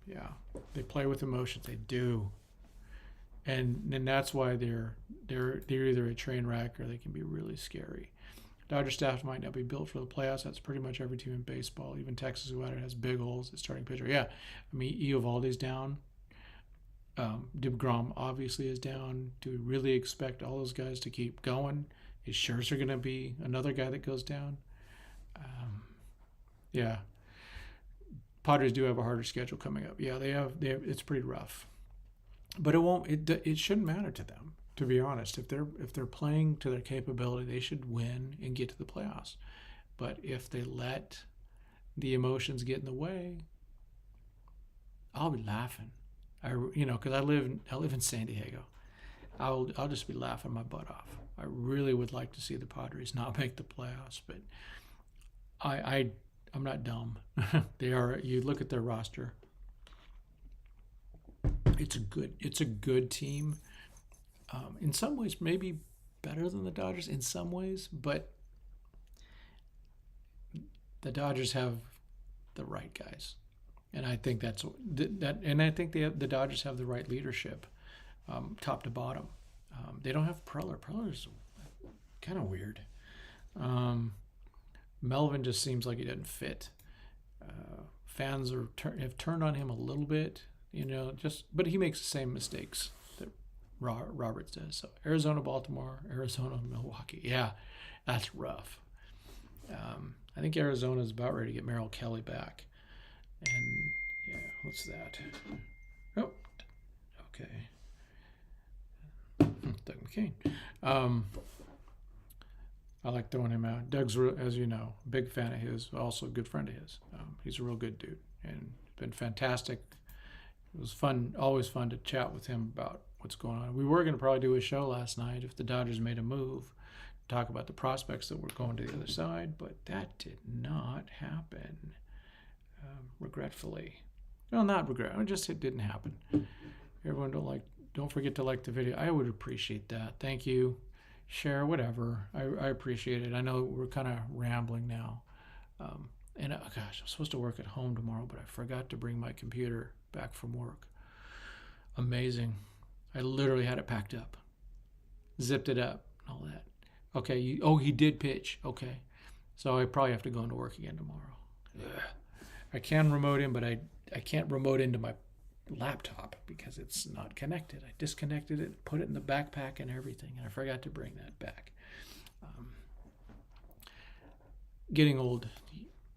Speaker 1: Yeah, they play with emotions. They do, and that's why they're either a train wreck or they can be really scary. Dodger staff might not be built for the playoffs. That's pretty much every team in baseball. Even Texas, who has big holes at starting pitcher. Yeah, I mean, Eovaldi's down. DeGrom obviously is down. Do we really expect all those guys to keep going? Is Scherzer going to be another guy that goes down? Yeah. Padres do have a harder schedule coming up. Yeah, they have. It's pretty rough, but it won't. It shouldn't matter to them. To be honest, if they're playing to their capability, they should win and get to the playoffs. But if they let the emotions get in the way, I'll be laughing. Because I live in San Diego. I'll just be laughing my butt off. I really would like to see the Padres not make the playoffs, but I'm not dumb. They are. You look at their roster. It's a good team. In some ways, maybe better than the Dodgers in some ways, but the Dodgers have the right guys, and I think that's that. And I think the Dodgers have the right leadership, top to bottom. They don't have Preller. Preller's kind of weird. Melvin just seems like he doesn't fit. Fans have turned on him a little bit, but he makes the same mistakes that Roberts does. So Arizona, Baltimore, Arizona, Milwaukee. Yeah, that's rough. I think Arizona is about ready to get Merrill Kelly back. And yeah, what's that? Oh, okay. Doug McCain. I like throwing him out. Doug's, as you know, a big fan of his, also a good friend of his. He's a real good dude and been fantastic. It was fun, always fun to chat with him about what's going on. We were going to probably do a show last night if the Dodgers made a move, talk about the prospects that were going to the other side, but that did not happen, regretfully. Well, not regret. It didn't happen. Everyone don't forget to like the video. I would appreciate that. Thank you. Share, whatever. I appreciate it. I know we're kind of rambling now. And gosh, I'm supposed to work at home tomorrow, but I forgot to bring my computer back from work. Amazing. I literally had it packed up, zipped it up, and all that. Okay. He did pitch. Okay. So I probably have to go into work again tomorrow. Ugh. I can remote in, but I can't remote into my laptop because it's not connected. I disconnected it, put it in the backpack and everything, and I forgot to bring that back. Getting old,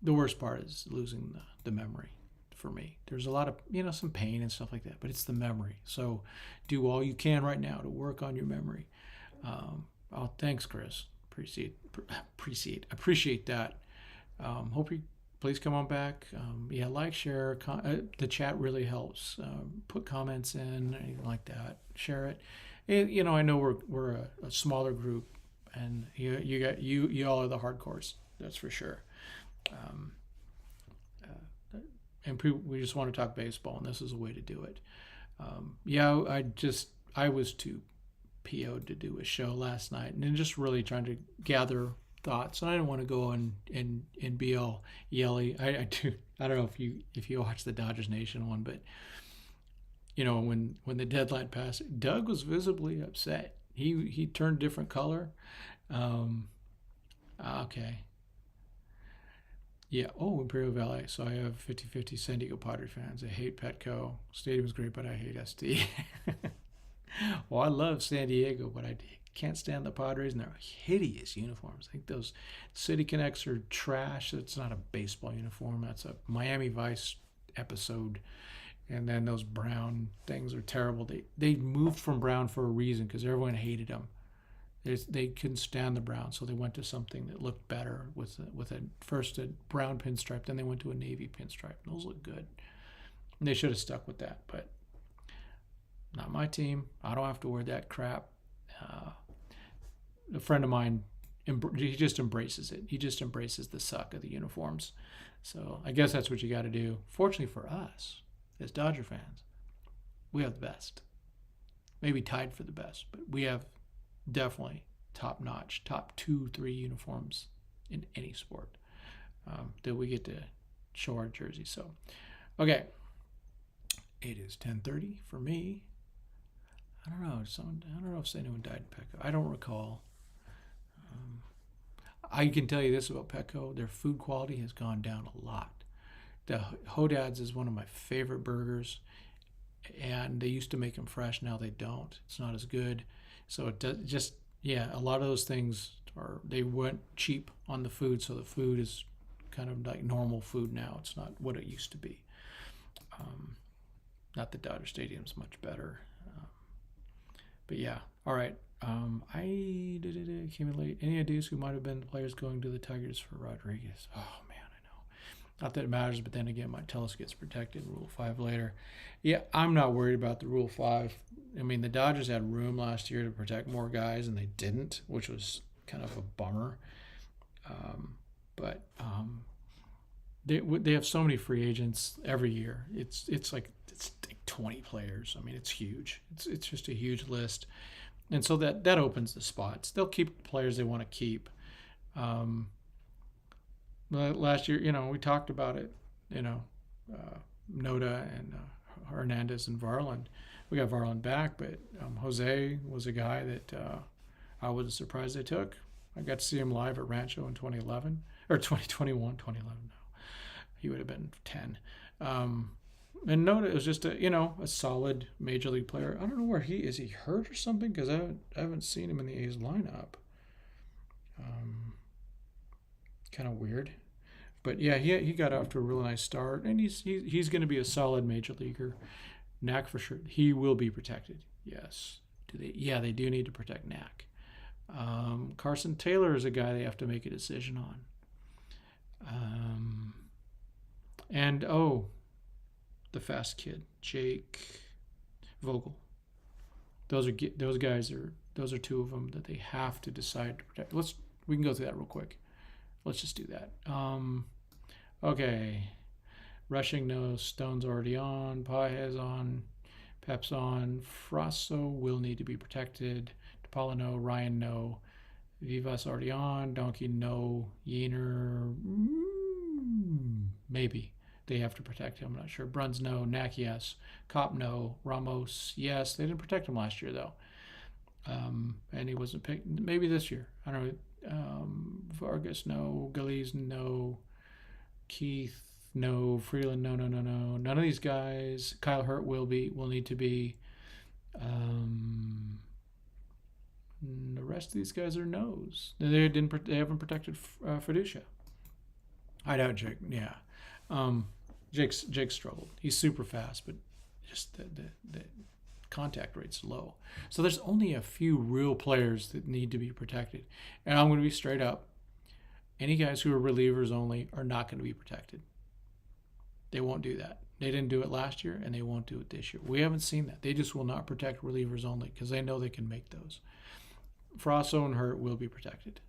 Speaker 1: the worst part is losing the memory for me. There's a lot of, some pain and stuff like that, but it's the memory. So do all you can right now to work on your memory. Thanks, Chris. Appreciate that. Hope you please come on back. Like, share. The chat really helps. Put comments in, anything like that. Share it. And, I know we're a smaller group, and you all are the hardcores. That's for sure. And we just want to talk baseball, and this is a way to do it. I was too PO'd to do a show last night, and then just really trying to gather thoughts. And I didn't want to go and be all yelly. I don't know if you watch the Dodgers Nation one, but when the deadline passed, Doug was visibly upset. He turned different color. Okay. Yeah. Oh, Imperial Valley. So I have 50-50 San Diego Padre fans. I hate Petco. Stadium's great, but I hate ST. Well, I love San Diego, but I Can't stand the Padres, and they're hideous uniforms. I think those City Connects are trash. It's not a baseball uniform. That's a Miami Vice episode. And then those brown things are terrible. They moved from brown for a reason because everyone hated them. They couldn't stand the brown, so they went to something that looked better with first a brown pinstripe, then they went to a navy pinstripe. Those look good. And they should have stuck with that, but not my team. I don't have to wear that crap. A friend of mine, he just embraces it. He just embraces the suck of the uniforms. So I guess that's what you got to do. Fortunately for us, as Dodger fans, we have the best. Maybe tied for the best, but we have definitely top-notch, top 2-3 uniforms in any sport that we get to show our jersey. So, okay, it is 10:30 for me. I don't know. I don't know if anyone died in Petco. I don't recall. I can tell you this about Petco: their food quality has gone down a lot. The Hodad's is one of my favorite burgers, and they used to make them fresh. Now they don't. It's not as good. So it does just, a lot of those things they went cheap on the food, so the food is kind of like normal food now. It's not what it used to be. Not that Dodger Stadium's much better. But yeah, all right. Came in late. Any ideas who might have been the players going to the Tigers for Rodriguez? Oh, man, I know. Not that it matters, but then again, might tell us gets protected. Rule 5 later. Yeah, I'm not worried about the Rule 5. I mean, the Dodgers had room last year to protect more guys, and they didn't, which was kind of a bummer. But they have so many free agents every year. It's like 20 players. I mean, it's huge. It's just a huge list. And so that opens the spots. They'll keep the players they want to keep. Last year, we talked about it, Noda and Hernandez and Varland. We got Varland back, but Jose was a guy that I wasn't surprised they took. I got to see him live at Rancho in 2011, or 2021, 2011, no. He would have been 10. And Noda is just a solid major league player. I don't know where is he hurt or something? Because I haven't seen him in the A's lineup. Kind of weird, but yeah, he got off to a really nice start, and he's going to be a solid major leaguer. Knack for sure. He will be protected. Yes. Do they? Yeah, they do need to protect Knack. Carson Taylor is a guy they have to make a decision on. And the fast kid, Jake Vogel. Those are two of them that they have to decide to protect. We can go through that real quick. Let's just do that. Okay. Rushing, no. Stone's already on. Paez on. Pep's on. Frasso will need to be protected. DePaula, no. Ryan, no. Vivas already on. Donkey, no. Yeaner, maybe. They have to protect him. I'm not sure. Bruns, no. Knack, yes. Kopp, no. Ramos, yes. They didn't protect him last year, though. And he wasn't picked. Maybe this year. I don't know. Vargas, no. Galiz, no. Keith, no. Freeland, no. None of these guys. Kyle Hurt will need to be. The rest of these guys are no's. They haven't protected Fiducia. I doubt Jake. Yeah. Jake struggled. He's super fast, but just the contact rate's low. So there's only a few real players that need to be protected. And I'm going to be straight up. Any guys who are relievers only are not going to be protected. They won't do that. They didn't do it last year, and they won't do it this year. We haven't seen that. They just will not protect relievers only because they know they can make those. Frasso and Hurt will be protected.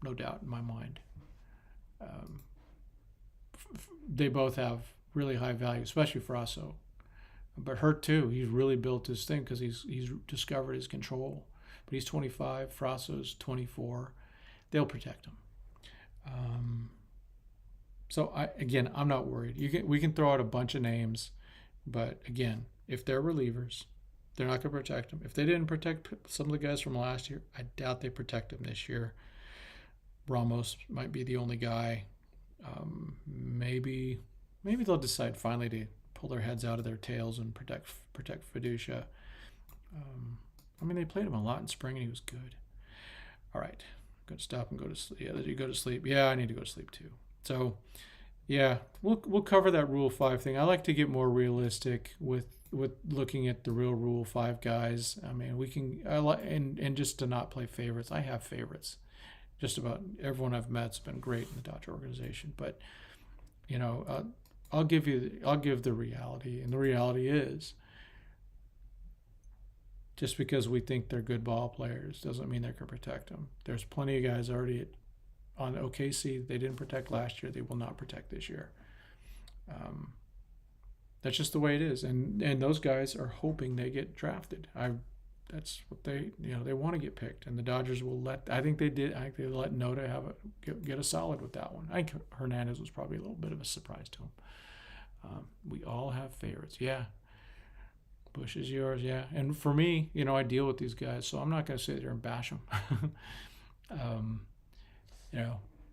Speaker 1: No doubt in my mind. They both have really high value, especially Frasso. But Hurt too. He's really built his thing because he's discovered his control. But he's 25. Frasso's 24. They'll protect him. So I'm not worried. We can throw out a bunch of names, but again, if they're relievers, they're not going to protect them. If they didn't protect some of the guys from last year, I doubt they protect them this year. Ramos might be the only guy. Maybe they'll decide finally to pull their heads out of their tails and protect Fiducia. I mean, they played him a lot in spring, and he was good. All right, I'm gonna stop and go to sleep. Yeah, you go to sleep. Yeah, I need to go to sleep too. So, yeah, we'll cover that Rule 5 thing. I like to get more realistic with looking at the real Rule 5 guys. I mean, we can and just to not play favorites. I have favorites. Just about everyone I've met's been great in the Dodger organization, but you know, I'll give the reality, and the reality is, just because we think they're good ball players doesn't mean they can protect them. There's plenty of guys already on OKC they didn't protect last year. They will not protect this year. That's just the way it is, and those guys are hoping they get drafted. That's what they want to get picked, and the Dodgers will let. I think they did. I think they let Noda get a solid with that one. I think Hernandez was probably a little bit of a surprise to him. We all have favorites, yeah. Bush is yours, yeah. And for me, I deal with these guys, so I'm not going to sit there and bash them.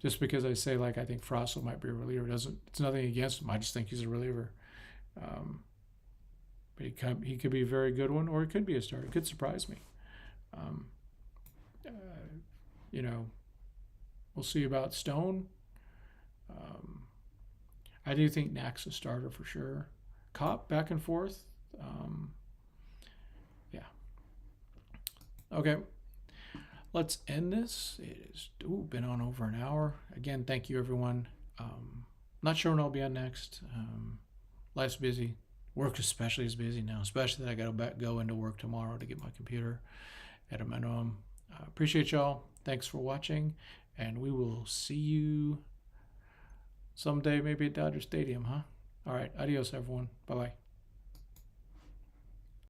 Speaker 1: Just because I say I think Frostle might be a reliever it's nothing against him. I just think he's a reliever. But he could be a very good one, or he could be a starter. It could surprise me. We'll see about Stone. I do think Knack's a starter for sure. Kopp back and forth. Yeah. Okay. Let's end this. It has been on over an hour. Again, thank you, everyone. Not sure when I'll be on next. Life's busy. Work especially is busy now, especially that I got to go into work tomorrow to get my computer at a minimum. Appreciate y'all. Thanks for watching, and we will see you someday, maybe at Dodger Stadium, huh? All right. Adios, everyone. Bye-bye.